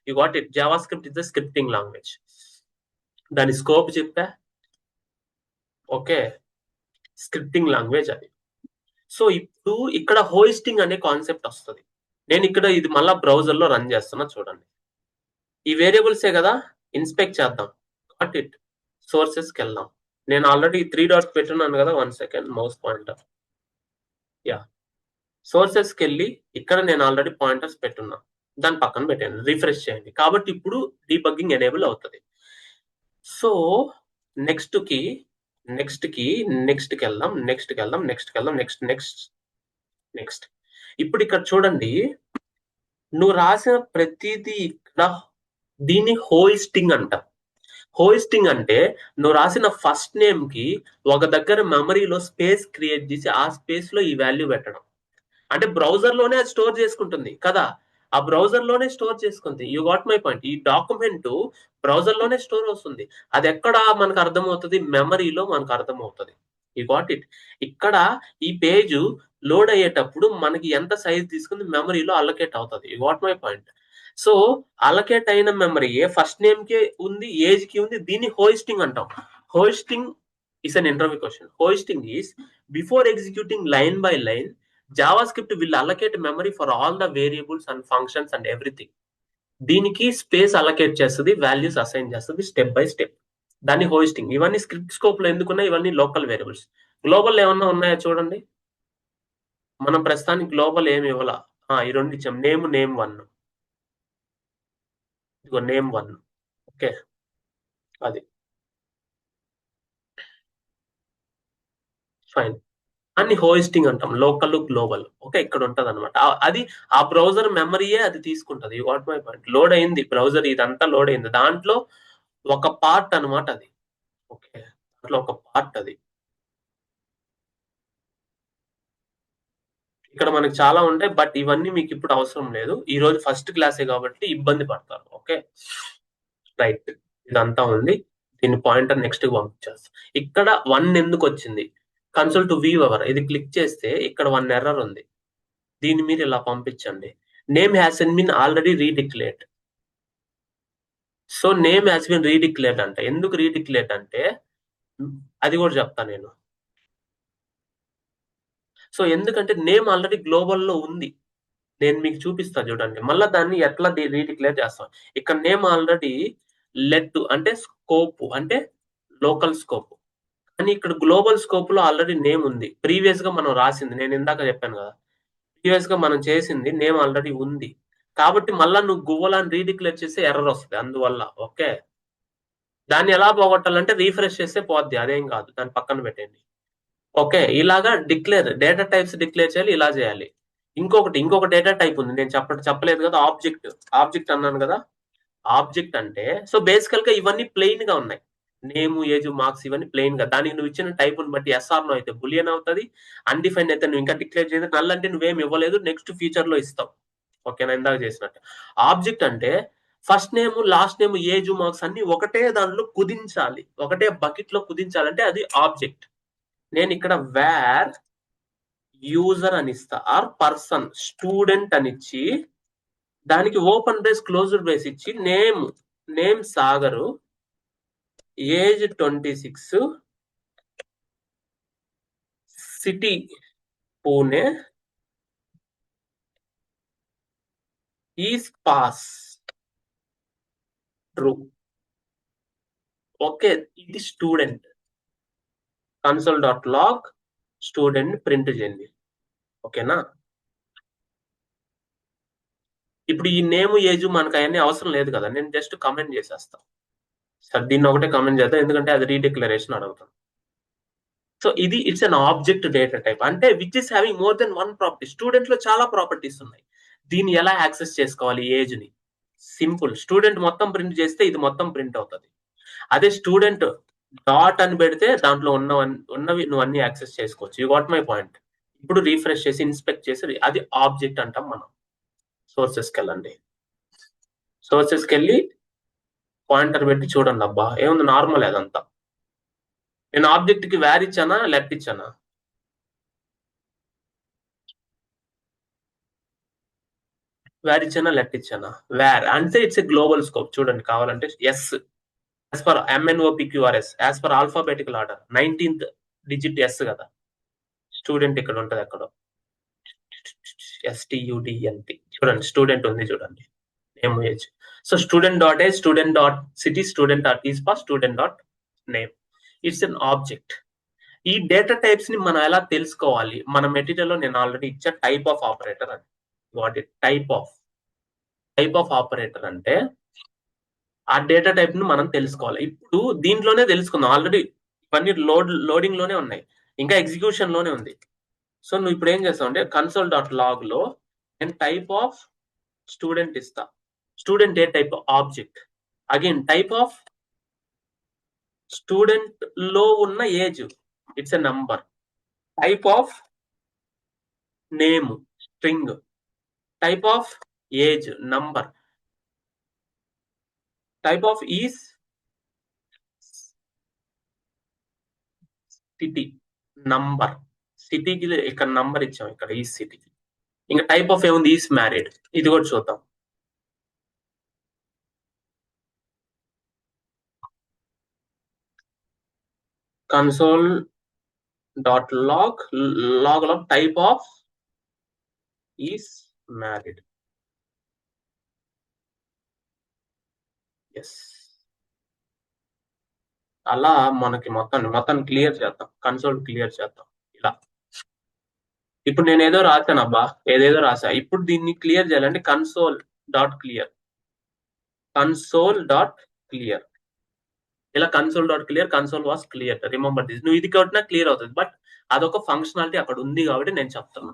You got it. Java script is the scripting language. దాని స్కోప్ చెప్పా. ఓకే. స్క్రిప్టింగ్ లాంగ్వేజ్ అది. సో ఇప్పుడు ఇక్కడ హోస్టింగ్ అనే కాన్సెప్ట్ వస్తుంది. నేను ఇక్కడ ఇది మళ్ళా బ్రౌజర్ లో రన్ చేస్తున్నా చూడండి. ఈ వేరియబుల్సే కదా, ఇన్స్పెక్ట్ చేద్దాం. Got it. సోర్సెస్ కి వెళ్దాం. నేను ఆల్రెడీ 3 డాట్స్ పెట్టున్నాను కదా. 1 second, mouse pointer. Yeah, sources కి వెళ్ళి ఇక్కడ నేను ఆల్రెడీ పాయింటర్స్ పెట్టున్నా, దాని పక్కన పెట్టాను. రిఫ్రెష్ చేయండి. కాబట్టి ఇప్పుడు డీబగ్గింగ్ ఎనేబుల్ అవుతుంది. సో నెక్స్ట్ కి వెళ్దాం. నెక్స్ట్. ఇప్పుడు ఇక్కడ చూడండి, నువ్వు రాసిన ప్రతిదీ ఇక్కడ దీన్ని హోస్టింగ్ అంట. హోస్టింగ్ అంటే నువ్వు రాసిన ఫస్ట్ నేమ్ కి ఒక దగ్గర మెమరీలో స్పేస్ క్రియేట్ చేసి ఆ స్పేస్ లో ఈ వాల్యూ పెట్టడం. అంటే బ్రౌజర్ లోనే అది స్టోర్ చేసుకుంటుంది కదా, ఆ బ్రౌజర్ లోనే స్టోర్ చేసుకుంది. You got my point. ఈ డాక్యుమెంట్ బ్రౌజర్ లోనే స్టోర్ అవుతుంది. అది ఎక్కడ మనకు అర్థమవుతుంది, మెమరీలో మనకు అర్థమవుతుంది. You got it. ఇక్కడ ఈ పేజ్ లోడ్ అయ్యేటప్పుడు మనకి ఎంత సైజ్ తీసుకుంది మెమరీలో అలొకేట్ అవుతుంది. You got my point. So allocate అయిన మెమరీ ఫస్ట్ నేమ్ కి ఉంది, ఏజ్ కి ఉంది. దీన్ని హోయిస్టింగ్ అంటాం. Hoisting is an interview question. Hoisting is before executing line by line, Java script will allocate memory for all the variables and functions and everything. దీనికి space allocate చేస్తుంది, values assign చేస్తుంది step by step. దాన్ని hoisting. ఇవన్నీ script scope లో ఎందుకున్నాయి? ఇవన్నీ local variables. Global ఏమన్నా ఉన్నాయా చూడండి. మనం ప్రస్తుతానికి గ్లోబల్ ఏమి ఇవ్వాల. ఈ రెండు ఇచ్చాం, నేమ్ 1, ఇదిగో నేమ్ 1. ఓకే, అది ఫైన్. అన్ని హోయిస్టింగ్ అంటాం, లోకల్ గ్లోబల్. ఓకే, ఇక్కడ ఉంటది అనమాట. అది ఆ బ్రౌజర్ మెమరీయే అది తీసుకుంటది. What my point. లోడ్ అయింది బ్రౌజర్, ఇదంతా లోడ్ అయింది. దాంట్లో ఒక పార్ట్ అనమాట అది. ఓకే, దాంట్లో ఒక పార్ట్ అది. ఇక్కడ మనకి చాలా ఉంటాయి, బట్ ఇవన్నీ మీకు ఇప్పుడు అవసరం లేదు. ఈ రోజు ఫస్ట్ క్లాసే కాబట్టి ఇబ్బంది పడతారు. Okay, right. ఇదంతా ఉంది. దీని పాయింటర్ నెక్స్ట్ పంపించేస్తాం. ఇక్కడ 1 ఎందుకు వచ్చింది? కన్సోల్ టు వ్యూ అవర్ ఇది క్లిక్ చేస్తే ఇక్కడ 1 ఎర్రర్ ఉంది. దీన్ని మీరు ఇలా పంపించండి. Name has been already redeclared. So name has been redeclared అంటే ఎందుకు రీడిక్లేర్డ్ అంటే అది కూడా చెప్తా నేను. సో ఎందుకంటే నేమ్ ఆల్రెడీ గ్లోబల్ లో ఉంది. నేను మీకు చూపిస్తా చూడండి. మళ్ళీ దాన్ని ఎట్లా రీడిక్లేర్ చేస్తాం. ఇక్కడ నేమ్ ఆల్రెడీ లెట్ అంటే స్కోప్ అంటే లోకల్ స్కోప్, కానీ ఇక్కడ గ్లోబల్ స్కోప్ లో ఆల్రెడీ నేమ్ ఉంది. ప్రీవియస్ గా మనం రాసింది, నేను ఇందాక చెప్పాను కదా, ప్రీవియస్ గా మనం చేసింది నేమ్ ఆల్రెడీ ఉంది. కాబట్టి మళ్ళా నువ్వు గువ్వలాన్ని రీడిక్లేర్ చేస్తే ఎర్రర్ వస్తుంది అందువల్ల. ఓకే, దాన్ని ఎలా పోగొట్టాలంటే రీఫ్రెష్ చేస్తే పోద్ది, అదేం కాదు, దాన్ని పక్కన పెట్టండి. ఓకే, ఇలాగా డేటా టైప్స్ డిక్లేర్ చేయాలి, ఇలా చేయాలి. ఇంకొక డేటా టైప్ ఉంది, నేను చెప్పలేదు కదా, ఆబ్జెక్ట్ అన్నాను కదా. ఆబ్జెక్ట్ అంటే సో బేసికల్ గా ఇవన్నీ ప్లెయిన్ గా ఉన్నాయి. నేమ్, ఏజ్, మార్క్స్ ఇవన్నీ ప్లెయిన్ గా. దానికి నువ్వు ఇచ్చిన టైప్ బట్టి ఎస్ఆర్ నో అయితే బులియన్ అవుతుంది, అన్డిఫైన్ అయితే నువ్వు ఇంకా డిక్లేర్ చేయదు, నల్ అంటే నువ్వేం ఇవ్వలేదు, నెక్స్ట్ ఫ్యూచర్ లో ఇస్తావు. ఓకేనా, ఇందాక చేసినట్టు. ఆబ్జెక్ట్ అంటే first name, last name, age, marks అన్ని ఒకటే దానిలో కుదించాలి, ఒకటే బకెట్ లో కుదించాలంటే అది ఆబ్జెక్ట్. నేను ఇక్కడ వేర్ యూజర్ అని ఇస్తా, ఆర్ పర్సన్ స్టూడెంట్ అని ఇచ్చి దానికి ఓపెన్ బ్రేస్ క్లోజ్డ్ బ్రేస్ ఇచ్చి name Sagar, age 26, city Pune, is pass true. Okay, ఇది స్టూడెంట్. console.log స్టూడెంట్ ప్రింట్ చేయండి. ఓకేనా, ఇప్పుడు ఈ నేమ్, ఏజ్ మనకు అవన్నీ అవసరం లేదు కదా, నేను జస్ట్ కమెంట్ చేసేస్తాను. సరే, దీన్ని ఒకటే కమెంట్ చేద్దాం, ఎందుకంటే అది రీడిక్లరేషన్ అడుగుతాం. సో ఇది it's an object data type అంటే which is having more than 1 property. Student లో చాలా ప్రాపర్టీస్ ఉన్నాయి. దీన్ని ఎలా యాక్సెస్ చేసుకోవాలి? ఏజ్ ని సింపుల్, స్టూడెంట్ మొత్తం ప్రింట్ చేస్తే ఇది మొత్తం ప్రింట్ అవుతుంది. అదే స్టూడెంట్ డాట్ అని పెడితే దాంట్లో ఉన్నవి నువ్వు అన్ని యాక్సెస్ చేసుకోవచ్చు. You got my point. ఇప్పుడు రీఫ్రెష్ చేసి ఇన్స్పెక్ట్ చేసి అది ఆబ్జెక్ట్ అంటాం మనం. సోర్సెస్కి వెళ్ళండి, సోర్సెస్కి వెళ్ళి పాయింటర్ పెట్టి చూడండి. అబ్బా ఏముంది, నార్మల్ అదంతా. నేను ఆబ్జెక్ట్ కి వేర్ ఇచ్చానా, లెఫ్ట్ ఇచ్చానా? వేర్ ఇచ్చానా, లెఫ్ట్ ఇచ్చానా? వేర్ అంటే ఇట్స్ ఎ గ్లోబల్ స్కోప్. చూడండి కావాలంటే S, as per MNOPQRS, as per alphabetical order 19th digit S కదా. స్టూడెంట్ ఇక్కడ ఉంటది ఎక్కడో, STUDNT. చూడండి స్టూడెంట్ ఉంది చూడండి, name, age. So student dot age, student dot city, student dot ఈస్పా, student dot name. It's an object. ఈ data types ని మనం ఎలా తెలుసుకోవాలి? మన మెటీరియల్ లో నేను ఆల్రెడీ ఇచ్చా టైప్ ఆఫ్ ఆపరేటర్ అని. What it type of operator అంటే ఆ డేటా టైప్ ని మనం తెలుసుకోవాలి. ఇప్పుడు దీంట్లోనే తెలుసుకుందాం. ఆల్రెడీ ఇవన్నీ లోడింగ్ లోనే ఉన్నాయి, ఇంకా ఎగ్జిక్యూషన్ లోనే ఉంది. సో నువ్వు ఇప్పుడు ఏం చేస్తావు అంటే console.log లో నేను టైప్ ఆఫ్ స్టూడెంట్ ఇస్తా. స్టూడెంట్ ఏ type? Object. Again type of student లో ఉన్న age, it's a number. Type of name string, type of age number, type of is city number. సిటీకి ఇక్కడ నంబర్ ఇచ్చాం, ఇక్కడ ఈ సిటీకి. ఇంకా టైప్ ఆఫ్ ఏముంది? Is married. ఇది కూడా చూద్దాం. console.log type of is married. Yes, అలా మనకి మొత్తం క్లియర్ చేద్దాం, కన్సోల్ క్లియర్ చేద్దాం ఇలా. ఇప్పుడు నేను ఏదో రాశాను అబ్బా, ఏదేదో రాసా. ఇప్పుడు దీన్ని క్లియర్ చేయాలంటే console.clear, ఇలా console.clear, console was clear. Remember this. నువ్వు ఇది కొట్టినా క్లియర్ అవుతుంది, బట్ అదొక ఫంక్షనాలిటీ అక్కడ ఉంది కాబట్టి నేను చెప్తున్నా.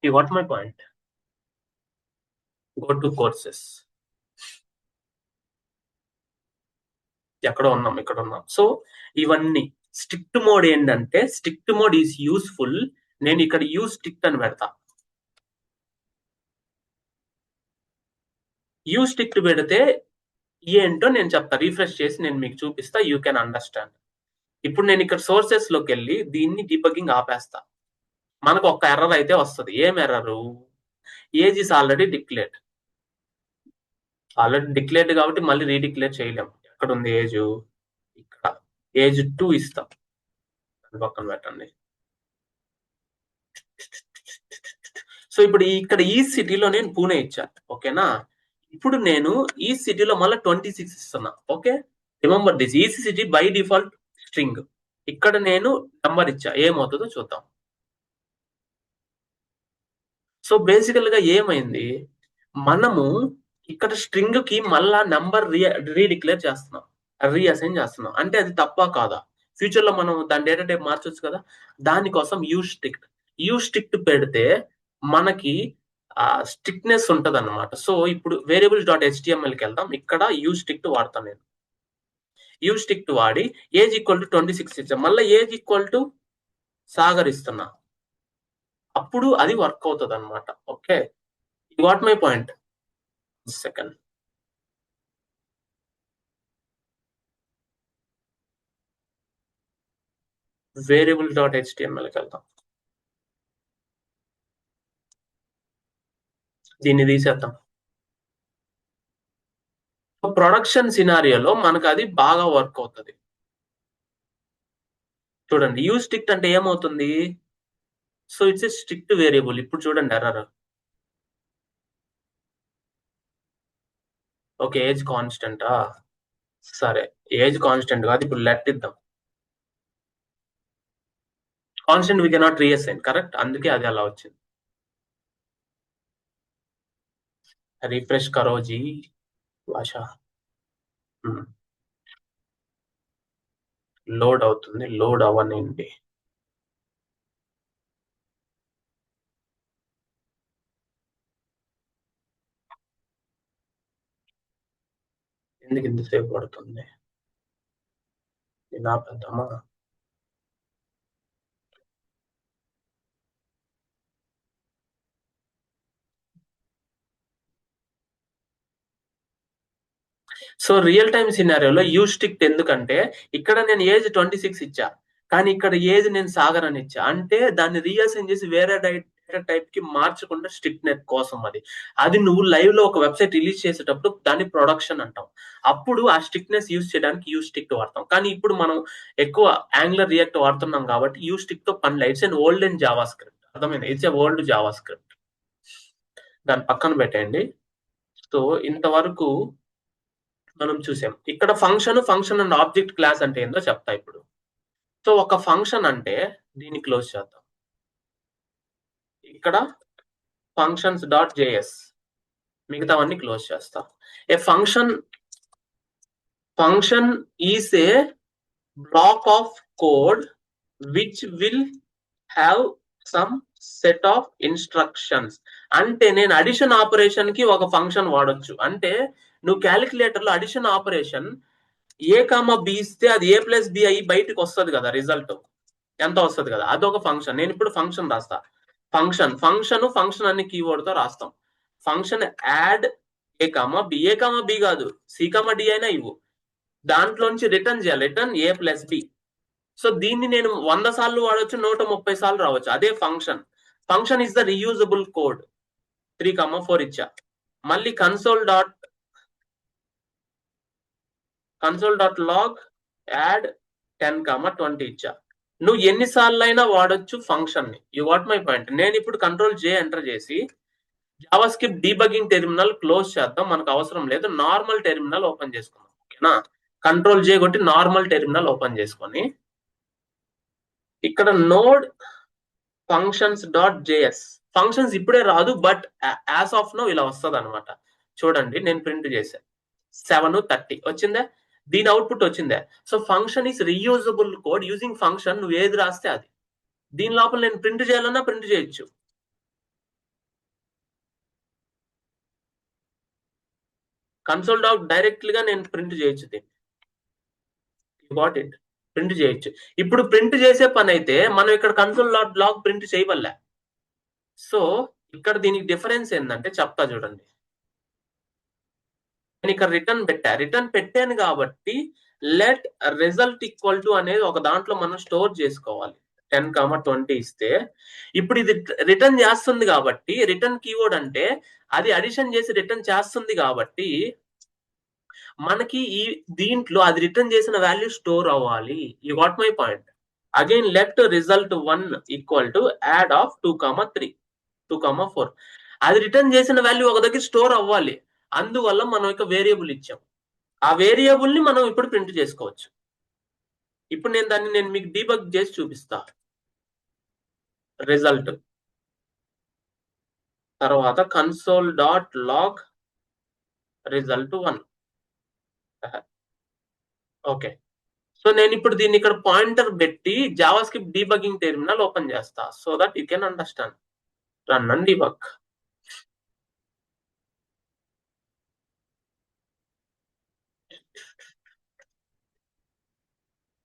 You what my point? Go to courses. ఎక్కడ ఉన్నాం? ఇక్కడ ఉన్నాం. సో ఇవన్నీ స్ట్రిక్ట్ మోడ్ ఏంటంటే, స్ట్రిక్ట్ మోడ్ ఈజ్ యూస్ఫుల్. నేను ఇక్కడ యూజ్ స్ట్రిక్ట్ అని పెడతా. యూజ్ స్ట్రిక్ట్ పెడితే ఏంటో నేను చెప్తా, రీఫ్రెష్ చేసి నేను మీకు చూపిస్తా. You can understand. ఇప్పుడు నేను ఇక్కడ సోర్సెస్ లోకి వెళ్ళి దీన్ని డీబగ్గింగ్ ఆపేస్తా. మనకు ఒక్క ఎర్రర్ అయితే వస్తుంది. ఏం error? Age is already declared కాబట్టి మళ్ళీ రీడిక్లేర్ చేయలేం. ఎక్కడ ఉంది ఏజ్? ఇక్కడ ఏజ్ 2 ఇస్తాం. పక్కన పెట్టండి. సో ఇప్పుడు ఇక్కడ ఈ సిటీలో నేను పూణే ఇచ్చా, ఓకేనా? ఇప్పుడు నేను ఈ సిటీలో మళ్ళీ 26 ఇస్తున్నా. Okay, remember this. ఈ సిటీ బై డిఫాల్ట్ స్ట్రింగ్. ఇక్కడ నేను నంబర్ ఇచ్చా, ఏమవుతుందో చూద్దాం. సో బేసికల్ గా ఏమైంది, మనము ఇక్కడ స్ట్రింగ్ కి మళ్ళా నంబర్ రీడిక్లేర్ చేస్తున్నాం, రీఅసైన్ చేస్తున్నాం. అంటే అది తప్ప కాదా? ఫ్యూచర్ లో మనం దాని డేటా టైప్ మార్చొచ్చు కదా. దానికోసం యూజ్ స్ట్రిక్ట్ పెడితే మనకి స్ట్రిక్ట్నెస్ ఉంటది అనమాట. సో ఇప్పుడు variables.htmlకి వెళ్దాం. ఇక్కడ యూజ్ స్ట్రిక్ట్ వాడతాను నేను. యూజ్ స్ట్రిక్ట్ వాడి ఏజ్ ఈక్వల్ టు 26 ఇచ్చా, మళ్ళీ ఏజ్ ఈక్వల్ టు సాగర్ ఇస్తున్నా. అప్పుడు అది వర్క్ అవుతుంది అనమాట. Okay, what my point? Second, variables.htmlకి వెళ్దాం. దీన్ని తీసేద్దాం. ప్రొడక్షన్ సినారియోలో మనకు అది బాగా వర్క్ అవుతుంది. చూడండి, యూజ్ స్ట్రిక్ట్ అంటే ఏమవుతుంది? So it's a strict variable. ఇప్పుడు చూడండి ఎర్రర్. Okay, age కాన్స్టెంటా? సరే, ఏజ్ కాన్స్టెంట్ కాదు, ఇప్పుడు లెట్ ఇద్దాం. Constant we cannot reassign, correct? అందుకే అది అలా వచ్చింది. రిఫ్రెష్ కరో జీ భాష. లోడ్ అవుతుంది, లోడ్ అవ్వనండి. ఎందుకు ఇంతసేపు పడుతుంది? ఇలా పెద్దామా? సో రియల్ టైమ్ సినారియోలో యూజ్ స్ట్రిక్ట్ ఎందుకంటే, ఇక్కడ నేను ఏజ్ 26 ఇచ్చా, కానీ ఇక్కడ ఏజ్ నేను సాగర్ అని ఇచ్చా. అంటే దాన్ని రీఅసైన్ చేసి వేరే డేటా టైప్ కి మార్చకుండా స్ట్రిక్ట్ నెట్ కోసం. అది నువ్వు లైవ్ లో ఒక వెబ్సైట్ రిలీజ్ చేసేటప్పుడు దాన్ని ప్రొడక్షన్ అంటాం. అప్పుడు ఆ స్ట్రిక్ట్నెస్ యూజ్ చేయడానికి యూజ్ స్ట్రిక్ట్ వాడతాం. కానీ ఇప్పుడు మనం ఎక్కువ యాంగులర్ రియాక్ట్ వాడుతున్నాం కాబట్టి యూజ్ స్ట్రిక్ట్ తో పని లేదు. It's an old and JavaScript. అర్థమైంది? It's a old JavaScript. దాన్ని పక్కన పెట్టండి. సో ఇంతవరకు మనం చూసాం. ఇక్కడ ఫంక్షన్ అండ్ ఆబ్జెక్ట్ క్లాస్ అంటే ఏందో చెప్తా ఇప్పుడు. సో ఒక ఫంక్షన్ అంటే దీన్ని క్లోజ్ చేద్దాం. ఇక్కడ functions.js, మిగతావన్నీ క్లోజ్ చేస్తా. A function is a block of code which will have some set of instructions. అంటే నేను అడిషన్ ఆపరేషన్ కి ఒక ఫంక్షన్ వాడొచ్చు. అంటే నువ్వు క్యాలిక్యులేటర్ లో అడిషన్ ఆపరేషన్ ఏ కామా బి ఇస్తే అది ఏ ప్లస్ బి అయ్యి బయటకు వస్తుంది కదా, రిజల్ట్ ఎంత వస్తుంది కదా, అదొక ఫంక్షన్. నేను ఇప్పుడు ఫంక్షన్ రాస్తా. ఫంక్షన్ అన్ని కీవర్డ్ తో రాస్తాం. ఫంక్షన్ యాడ్ ఏ కామా బి కాదు, సి కామా డి అయినా ఇవ్వు. దాంట్లోంచి రిటర్న్ చేయాలి, రిటర్న్ ఏ ప్లస్ బి. సో దీన్ని నేను 100 సార్లు వాడచ్చు, 130 సార్లు రావచ్చు. అదే function is the reusable code. 3,4 ఇచ్చా. మళ్ళీ console.log యాడ్ 10,20 ఇచ్చా. నువ్వు ఎన్నిసార్లు అయినా వాడొచ్చు ఫంక్షన్ ని. You what my point. నేను ఇప్పుడు కంట్రోల్ జే ఎంటర్ చేసి Java script debugging terminal close చేద్దాం, మనకు అవసరం లేదు. నార్మల్ టెర్మినల్ ఓపెన్ చేసుకుందాం. ఓకేనా? కంట్రోల్ జే కొట్టి నార్మల్ టెర్మినల్ ఓపెన్ చేసుకొని ఇక్కడ node functions dot JS, functions ఇప్పుడే రాదు, బట్ యాజ్ ఆఫ్ నో ఇలా వస్తుంది అనమాట. చూడండి నేను ప్రింట్ చేశాను 7:30 వచ్చిందా, దీని అవుట్పుట్ వచ్చిందే. So function is reusable code using function. నువ్వు ఏది రాస్తే అది. దీని లోపల నేను ప్రింట్ చేయాలన్నా ప్రింట్ చేయొచ్చు. కన్సోల్ డాట్ డైరెక్ట్ గా నేను ప్రింట్ చేయొచ్చు దీన్ని. గాట్ ఇట్, ప్రింట్ చేయొచ్చు. ఇప్పుడు ప్రింట్ చేసే పని అయితే మనం ఇక్కడ కన్సోల్ డాట్ లాగ్ ప్రింట్ చేయవల్ల. సో ఇక్కడ దీనికి డిఫరెన్స్ ఏంటంటే చెప్తా చూడండి. నేను ఇక్కడ రిటర్న్ పెట్టాను కాబట్టి లెట్ రిజల్ట్ ఈక్వల్ టు అనేది ఒక దాంట్లో మనం స్టోర్ చేసుకోవాలి. 10,20 ఇస్తే ఇప్పుడు ఇది రిటర్న్ చేస్తుంది కాబట్టి, రిటర్న్ కీవర్డ్ అంటే అది అడిషన్ చేసి రిటర్న్ చేస్తుంది కాబట్టి మనకి ఈ దీంట్లో అది రిటర్న్ చేసిన వాల్యూ స్టోర్ అవ్వాలి. You got my point. Again let result 1 equal to add of 2,3 2,4. అది రిటర్న్ చేసిన వాల్యూ ఒక దగ్గర స్టోర్ అవ్వాలి. అందువల్ల మనం ఇక వేరియబుల్ ఇచ్చాం. ఆ వేరియబుల్ ని మనం ఇప్పుడు ప్రింట్ చేసుకోవచ్చు. ఇప్పుడు నేను మీకు డీబగ్ చేసి చూపిస్తా. రిజల్ట్ తర్వాత console dot log result 1. Okay, so నేను ఇప్పుడు దీన్ని ఇక్కడ పాయింటర్ పెట్టి JavaScript debugging terminal open చేస్తా, so that you can understand. Run and debug.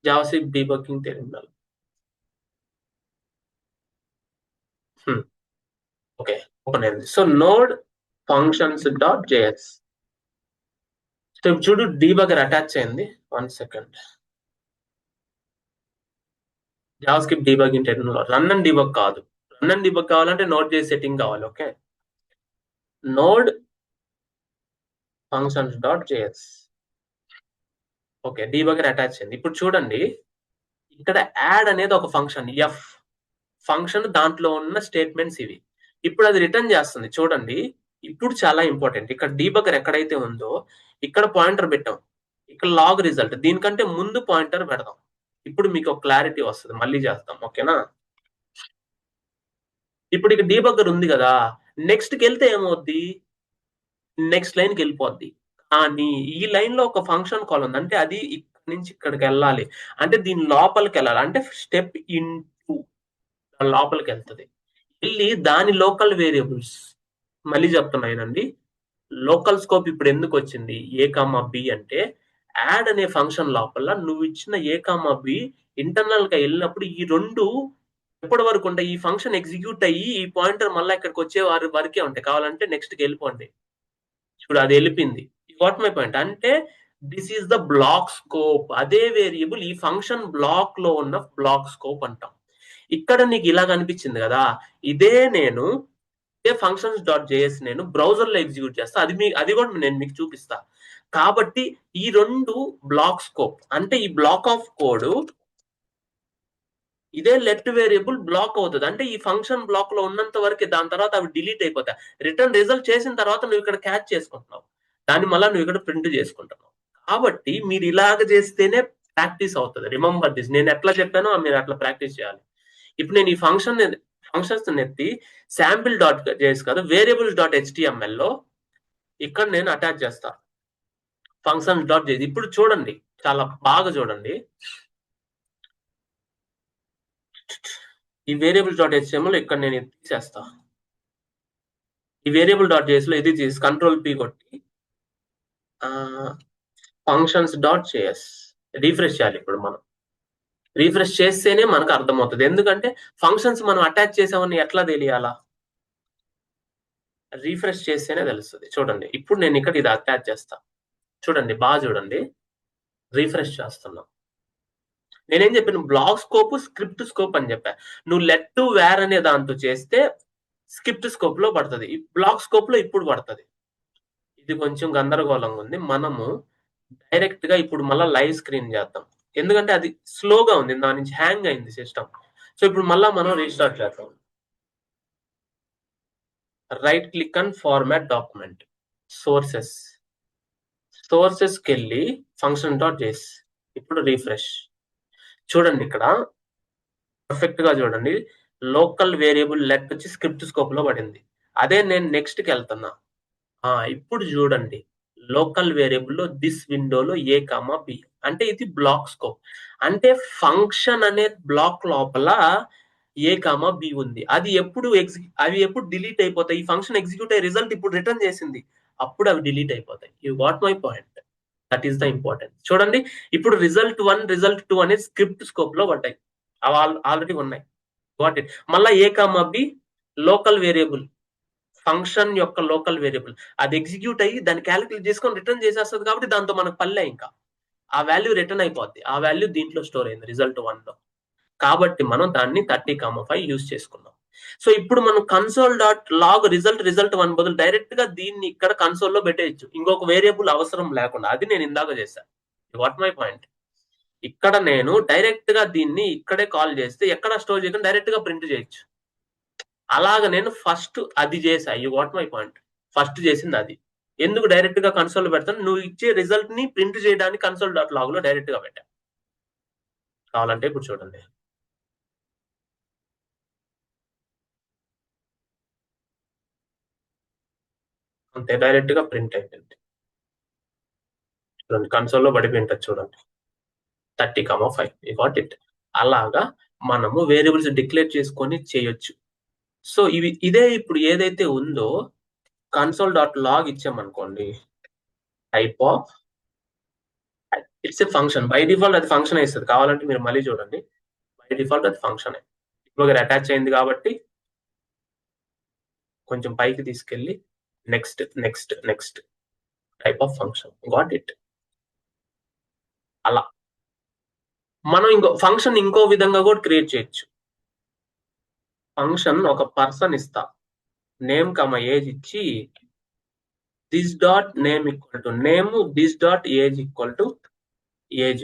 JavaScript debugging terminal. Okay, open అయింది. So node functions dot JS. So చూడు debugger attach అయింది. 1 second. JavaScript debugging terminal run and debug కాదు. Run and debug కావాలంటే node JS setting కావాలి. Okay, node functions dot JS. Okay, డీబగర్ attach అయింది. ఇప్పుడు చూడండి ఇక్కడ యాడ్ అనేది ఒక ఫంక్షన్, ఎఫ్ ఫంక్షన్, దాంట్లో ఉన్న స్టేట్మెంట్స్ ఇవి. ఇప్పుడు అది రిటర్న్ చేస్తుంది. చూడండి ఇప్పుడు చాలా ఇంపార్టెంట్. ఇక్కడ డీబగర్ ఎక్కడైతే ఉందో ఇక్కడ పాయింటర్ పెట్టాం, ఇక్కడ లాగ్ రిజల్ట్, దీనికంటే ముందు పాయింటర్ పెడదాం. ఇప్పుడు మీకు ఒక క్లారిటీ వస్తుంది. మళ్ళీ చేస్తాం. ఓకేనా? ఇప్పుడు ఇక డీబగర్ ఉంది కదా, నెక్స్ట్కి వెళ్తే ఏమవుద్ది, నెక్స్ట్ లైన్కి వెళ్ళిపోద్ది. కానీ ఈ లైన్ లో ఒక ఫంక్షన్ కాల్ ఉంది, అంటే అది ఇక్కడ నుంచి ఇక్కడికి వెళ్ళాలి, అంటే దీని లోపలికి వెళ్ళాలి, అంటే స్టెప్ ఇన్ లోపలికి వెళ్తుంది. వెళ్ళి దాని లోకల్ వేరియబుల్స్, మళ్ళీ చెప్తున్నానండి, లోకల్ స్కోప్ ఇప్పుడు ఎందుకు వచ్చింది, ఏ కామా బి అంటే యాడ్ అనే ఫంక్షన్ లోపల నువ్వు ఇచ్చిన ఏ కామా బి ఇంటర్నల్ గా వెళ్ళినప్పుడు ఈ రెండు ఎప్పటి వరకు ఉంటాయి, ఈ ఫంక్షన్ ఎగ్జిక్యూట్ అయ్యి ఈ పాయింటర్ మళ్ళీ ఇక్కడికి వచ్చే వరకే ఉంటాయి. కావాలంటే నెక్స్ట్ కి వెళ్ళిపోండి. ఇప్పుడు అది వెళ్ళిపోయింది. వాట్ మై పాయింట్ అంటే this is the block scope. అదే వేరియబుల్ ఈ ఫంక్షన్ బ్లాక్ లో ఉన్న బ్లాక్ స్కోప్ అంటాం. ఇక్కడ నీకు ఇలా కనిపించింది కదా, ఇదే ఫంక్షన్స్ డాట్ జేఎస్ నేను బ్రౌజర్ లో ఎగ్జిక్యూట్ చేస్తా. అది కూడా నేను మీకు చూపిస్తా. కాబట్టి ఈ రెండు బ్లాక్ స్కోప్, అంటే ఈ బ్లాక్ ఆఫ్ కోడ్ ఇదే లెఫ్ట్ వేరియబుల్ బ్లాక్ అవుతుంది, అంటే ఈ ఫంక్షన్ బ్లాక్ లో ఉన్నంత వరకు, దాని తర్వాత అవి డిలీట్ అయిపోతాయి. రిటర్న్ రిజల్ట్ చేసిన తర్వాత నువ్వు ఇక్కడ క్యాచ్ చేసుకుంటున్నావు, దాన్ని మళ్ళీ నువ్వు ఇక్కడ ప్రింట్ చేసుకుంటున్నావు. కాబట్టి మీరు ఇలాగ చేస్తేనే ప్రాక్టీస్ అవుతుంది. Remember this. నేను ఎట్లా చెప్పానో మీరు అట్లా ప్రాక్టీస్ చేయాలి. ఇప్పుడు నేను ఈ ఫంక్షన్స్ నెత్తి శాంపిల్ డాట్ జేఎస్ కాదు, వేరియబుల్స్ డాట్ హెచ్టిఎంఎల్ లో ఇక్కడ నేను అటాచ్ చేస్తా ఫంక్షన్స్ డాట్ జేఎస్. ఇప్పుడు చూడండి, చాలా బాగా చూడండి. ఈ వేరియబుల్ డాట్ హెచ్టిఎంఎల్ ఇక్కడ నేను తీసేస్తా. ఈ వేరియబుల్ డాట్ జేఎస్ లో ఇది తీసి కంట్రోల్ పి కొట్టి ఫంక్షన్స్ డాట్ జేఎస్ రీఫ్రెష్ చేయాలి. ఇప్పుడు మనం రీఫ్రెష్ చేస్తేనే మనకు అర్థమవుతుంది. ఎందుకంటే ఫంక్షన్స్ మనం అటాచ్ చేసామని ఎట్లా తెలియాలా, రీఫ్రెష్ చేస్తేనే తెలుస్తుంది. చూడండి ఇప్పుడు నేను ఇక్కడ ఇది అటాచ్ చేస్తా. చూడండి బాగా చూడండి, రీఫ్రెష్ చేస్తున్నా. నేనేం చెప్పాను, బ్లాక్ స్కోప్ స్క్రిప్ట్ స్కోప్ అని చెప్పా. నువ్వు లెట్ టు వేర్ అనే దాంతో చేస్తే స్క్రిప్ట్ స్కోప్ లో పడుతుంది, బ్లాక్ స్కోప్ లో ఇప్పుడు పడుతుంది. ఇది కొంచెం గందరగోళంగా ఉంది. మనము డైరెక్ట్ గా ఇప్పుడు మళ్ళీ లైవ్ స్క్రీన్ చేద్దాం. ఎందుకంటే అది స్లోగా ఉంది, దాని నుంచి హ్యాంగ్ అయింది సిస్టమ్. సో ఇప్పుడు మళ్ళా మనం రీస్టార్ట్ చేద్దాం. Right click and format document, సోర్సెస్కి వెళ్ళి ఫంక్షన్ డాట్ జేస్. ఇప్పుడు రీఫ్రెష్ చూడండి, ఇక్కడ పర్ఫెక్ట్ గా చూడండి, లోకల్ వేరియబుల్ లెట్ వచ్చి స్క్రిప్ట్ స్కోప్ లో పడింది. అదే నేను నెక్స్ట్ కి వెళ్తున్నా. ఇప్పుడు చూడండి, లోకల్ వేరియబుల్ లో దిస్ విండోలో ఏ కామా బి అంటే ఇది బ్లాక్ స్కోప్. అంటే ఫంక్షన్ అనే బ్లాక్ లోపల ఏ కామా బి ఉంది. అవి ఎప్పుడు డిలీట్ అయిపోతాయి? ఈ ఫంక్షన్ ఎగ్జిక్యూట్ అయ్యే రిజల్ట్ ఇప్పుడు రిటర్న్ చేసింది, అప్పుడు అవి డిలీట్ అయిపోతాయి. You got my point, that is the important. చూడండి, ఇప్పుడు రిజల్ట్ 1 రిజల్ట్ 2 అనేది స్క్రిప్ట్ స్కోప్ లో పడ్డాయి, అవి ఆల్రెడీ ఉన్నాయి. Got it. మళ్ళీ a comma b local variable, function యొక్క లోకల్ వేరియబుల్, అది ఎగ్జిక్యూట్ అయ్యి దాన్ని క్యాలిక్యులేట్ చేసుకొని రిటర్న్ చేసేస్తుంది. కాబట్టి దాంతో మనకు పల్లె, ఇంకా ఆ వాల్యూ రిటర్న్ అయిపోద్ది. ఆ వాల్యూ దీంట్లో స్టోర్ అయింది రిజల్ట్ 1 లో. కాబట్టి మనం దాన్ని 30,5 యూజ్ చేసుకున్నాం. సో ఇప్పుడు మనం కన్సోల్ డాట్ లాగ్ రిజల్ట్ 1 బదులు డైరెక్ట్ గా దీన్ని ఇక్కడ కన్సోల్ లో పెట్టేయచ్చు, ఇంకొక వేరియబుల్ అవసరం లేకుండా. అది నేను ఇందాక చేశాను. What my point? ఇక్కడ నేను డైరెక్ట్ గా దీన్ని ఇక్కడే కాల్ చేస్తే ఎక్కడ స్టోర్ చేయకుండా డైరెక్ట్ గా ప్రింట్ చేయొచ్చు. అలాగ నేను ఫస్ట్ అది చేసా. You what my point? First చేసింది అది. ఎందుకు డైరెక్ట్ గా కన్సోల్ పెడతాను? నువ్వు ఇచ్చే రిజల్ట్ ని ప్రింట్ చేయడానికి కన్సోల్ డాట్ లాగ్ లో డైరెక్ట్ గా పెట్టా. కావాలంటే ఇప్పుడు చూడండి, అంతే, డైరెక్ట్ గా ప్రింట్ అయిపోయింది. చూడండి, కన్సోల్ లో పడిపోయింటది చూడండి, 30,5. You got it. అలాగా మనము వేరియబుల్స్ డిక్లేర్ చేసుకొని చేయొచ్చు. సో ఇదే ఇప్పుడు ఏదైతే ఉందో కన్సోల్ డాట్ లాగ్ ఇచ్చామనుకోండి, type of, it's a function. By default అది ఫంక్షన్ ఇస్తుంది. కావాలంటే మీరు మళ్ళీ చూడండి, బై డిఫాల్ట్ అది ఫంక్షన్ ఇప్పుడు అటాచ్ అయింది కాబట్టి కొంచెం పైకి తీసుకెళ్ళి next next next type of function. Got it. అలా మనం ఇంకో విధంగా కూడా క్రియేట్ చేయొచ్చు. ఫంక్షన్ ఒక పర్సన్ ఇస్తా, నేమ్ కమ ఏజ్ ఇచ్చి this dot name equal to name, this dot age equal to age.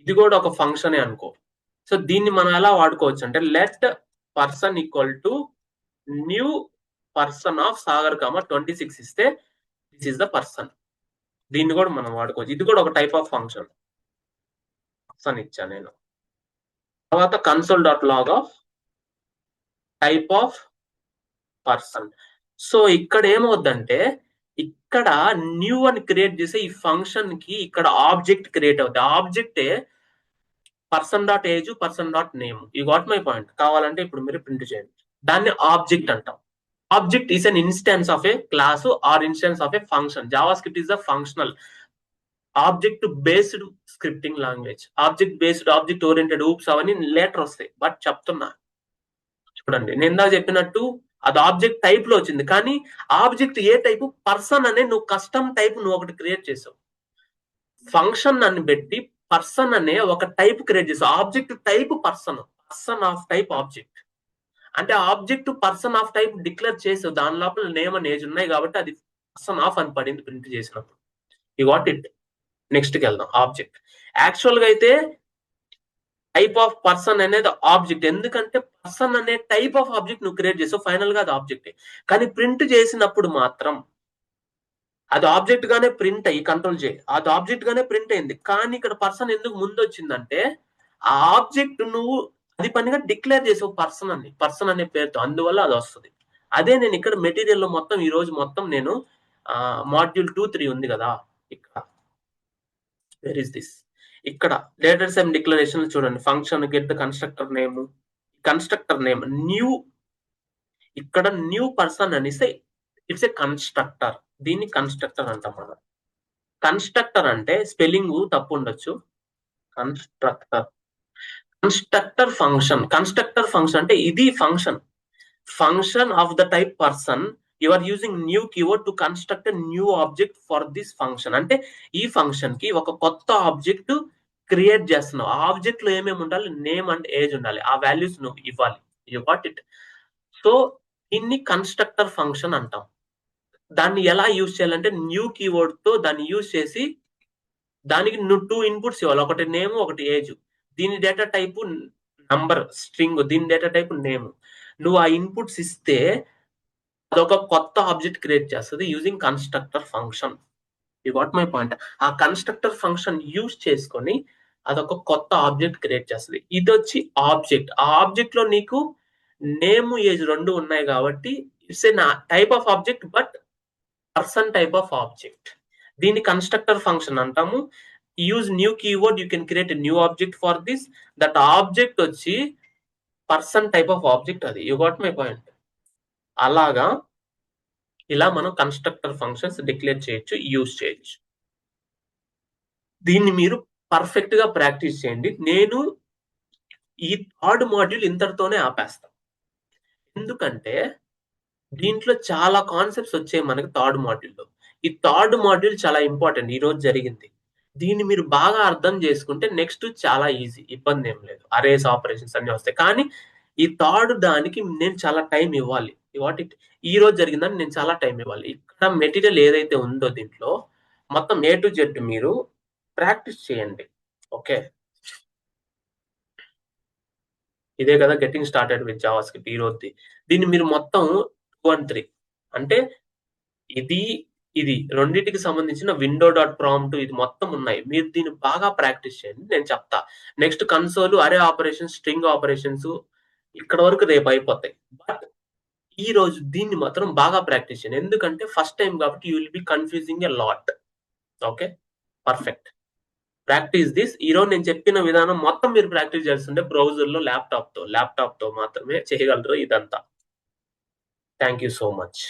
ఇది కూడా ఒక ఫంక్షనే అనుకో. సో దీన్ని మనం ఎలా వాడుకోవచ్చు అంటే, let person equal to new person of Sagar comma 26 ఇస్తే దిస్ ఇస్ ద పర్సన్. దీన్ని కూడా మనం వాడుకోవచ్చు. ఇది కూడా ఒక టైప్ ఆఫ్ ఫంక్షన్. పర్సన్ ఇచ్చా నేను. తర్వాత console dot log of type of person. So ఇక్కడ ఏమవుద్దంటే, ఇక్కడ న్యూ అని క్రియేట్ చేసే ఈ ఫంక్షన్ కి ఇక్కడ ఆబ్జెక్ట్ క్రియేట్ అవుతుంది. ఆబ్జెక్టే person dot age, person dot name. ఈ గాట్ మై పాయింట్. కావాలంటే ఇప్పుడు మీరు ప్రింట్ చేయండి. దాన్ని ఆబ్జెక్ట్ అంటాం. Object is an instance of a class or instance of a function. JavaScript is the functional object based scripting language. Object based, object oriented, oops అవన్నీ later వస్తాయి. But చెప్తున్నా చూడండి, నేను ఇందాక చెప్పినట్టు అది ఆబ్జెక్ట్ టైప్ లో వచ్చింది, కానీ ఆబ్జెక్ట్ ఏ టైపు? పర్సన్ అనే నువ్వు కస్టమ్ టైప్ నువ్వు ఒకటి క్రియేట్ చేసావు. ఫంక్షన్ అని పెట్టి పర్సన్ అనే ఒక టైప్ క్రియేట్ చేసావు. Object type person, person of type object. అంటే object person of type declare చేసావు, దాని లోపల నేమ్ అండ్ ఏజ్ ఉన్నాయి కాబట్టి అది పర్సన్ ఆఫ్ అని పడింది ప్రింట్ చేసినప్పుడు. You what it. నెక్స్ట్ కి వెళ్దాం. ఆబ్జెక్ట్ యాక్చువల్ గా అయితే టైప్ ఆఫ్ పర్సన్ అనేది ఆబ్జెక్ట్, ఎందుకంటే పర్సన్ అనే టైప్ ఆఫ్ ఆబ్జెక్ట్ నువ్వు క్రియేట్ చేసావు, ఫైనల్ గా అది ఆబ్జెక్టే. కానీ ప్రింట్ చేసినప్పుడు మాత్రం అది ఆబ్జెక్ట్ గానే ప్రింట్ అయ్యి, కంట్రోల్ చేయి, అది ఆబ్జెక్ట్ గానే ప్రింట్ అయింది. కానీ ఇక్కడ పర్సన్ ఎందుకు ముందు వచ్చిందంటే, ఆ ఆబ్జెక్ట్ నువ్వు అది పనిగా డిక్లేర్ చేసావు పర్సన్ అనే పేరుతో, అందువల్ల అది వస్తుంది. అదే నేను ఇక్కడ మెటీరియల్ లో మొత్తం ఈ రోజు మొత్తం నేను మాడ్యూల్ 2, 3 ఉంది కదా, ఇక్కడ వేర్ ఇస్ దిస్, ఇక్కడ డేటా టైప్ డిక్లరేషన్ చూడండి, function get the constructor name new. ఇక్కడ న్యూ పర్సన్ అనేసి ఇట్స్ ఏ కన్స్ట్రక్టర్. దీన్ని కన్స్ట్రక్టర్ అంటాం మనం. కన్స్ట్రక్టర్ అంటే స్పెల్లింగ్ తప్పు ఉండొచ్చు. కన్స్ట్రక్టర్ ఫంక్షన్ అంటే ఇది function of the type person. You are using new keyword to construct new object for this function. అంటే ఈ ఫంక్షన్ కి ఒక కొత్త ఆబ్జెక్ట్ క్రియేట్ చేస్తున్నావు. ఆ ఆబ్జెక్ట్ లో ఏమేమి ఉండాలి? నేమ్ అండ్ ఏజ్ ఉండాలి. ఆ వాల్యూస్ నువ్వు ఇవ్వాలి. You got it. సో దీన్ని కన్స్ట్రక్టర్ ఫంక్షన్ అంటాం. దాన్ని ఎలా యూజ్ చేయాలంటే, న్యూ కీవర్డ్ తో దాన్ని యూజ్ చేసి దానికి నువ్వు 2 ఇన్పుట్స్ ఇవ్వాలి, ఒకటి నేమ్ ఒకటి ఏజ్. దీని డేటా టైపు నంబర్ స్ట్రింగ్, దీని డేటా టైపు నేమ్. నువ్వు ఆ ఇన్పుట్స్ ఇస్తే అదొక కొత్త ఆబ్జెక్ట్ క్రియేట్ చేస్తుంది using constructor function. You got my point. ఆ కన్స్ట్రక్టర్ ఫంక్షన్ యూజ్ చేసుకొని అదొక కొత్త ఆబ్జెక్ట్ క్రియేట్ చేస్తుంది. ఇది వచ్చి ఆబ్జెక్ట్. ఆ ఆబ్జెక్ట్ లో నీకు నేమ్ ఏజ్ రెండు ఉన్నాయి కాబట్టి it's a type of object, but person type of object. దీన్ని కన్స్ట్రక్టర్ ఫంక్షన్ అంటాము. Use new keyword, you can create new object for this. That object వచ్చి పర్సన్ టైప్ ఆఫ్ ఆబ్జెక్ట్. అది you got my point. అలాగా ఇలా మనం constructor functions declare చేయొచ్చు, use చేయొచ్చు. దీన్ని మీరు పర్ఫెక్ట్ గా ప్రాక్టీస్ చేయండి. నేను ఈ థర్డ్ మాడ్యూల్ ఇంతటితోనే ఆపేస్తాను, ఎందుకంటే దీంట్లో చాలా కాన్సెప్ట్స్ వచ్చాయి మనకి థర్డ్ మాడ్యూల్లో. ఈ థర్డ్ మాడ్యూల్ చాలా ఇంపార్టెంట్, ఈ రోజు జరిగింది. దీన్ని మీరు బాగా అర్థం చేసుకుంటే నెక్స్ట్ చాలా ఈజీ, ఇబ్బంది ఏం లేదు. అరేస్ ఆపరేషన్స్ అన్ని వస్తాయి. కానీ ఈ థర్డ్ దానికి నేను చాలా టైం ఇవ్వాలి. వాట్ ఇట్ ఈ రోజు జరిగిందని నేను చాలా టైం ఇవ్వాలి. ఇక్కడ మెటీరియల్ ఏదైతే ఉందో దీంట్లో మొత్తం A to Z మీరు ప్రాక్టీస్ చేయండి. ఓకే, ఇదే కదా getting started with Java script ఈ రోజుది. దీన్ని మీరు మొత్తం 2 and 3 అంటే ఇది ఇది రెండింటికి సంబంధించిన విండో డాట్ ప్రాంప్ట్ ఇది మొత్తం ఉన్నాయి. మీరు దీన్ని బాగా ప్రాక్టీస్ చేయండి, నేను చెప్తా. నెక్స్ట్ కన్సోల్, అరే ఆపరేషన్స్, స్ట్రింగ్ ఆపరేషన్స్ ఇక్కడ వరకు రేపు అయిపోతాయి. బట్ ఈ రోజు దీన్ని మాత్రం బాగా ప్రాక్టీస్ చేయండి, ఎందుకంటే ఫస్ట్ టైం కాబట్టి you will be confusing a lot. Okay, perfect. Practice this. ఈ రోజు నేను చెప్పిన విధానం మొత్తం మీరు ప్రాక్టీస్ చేస్తుంటే బ్రౌజర్ లో ల్యాప్టాప్ తో మాత్రమే చేయగలరు ఇదంతా. Thank you so much.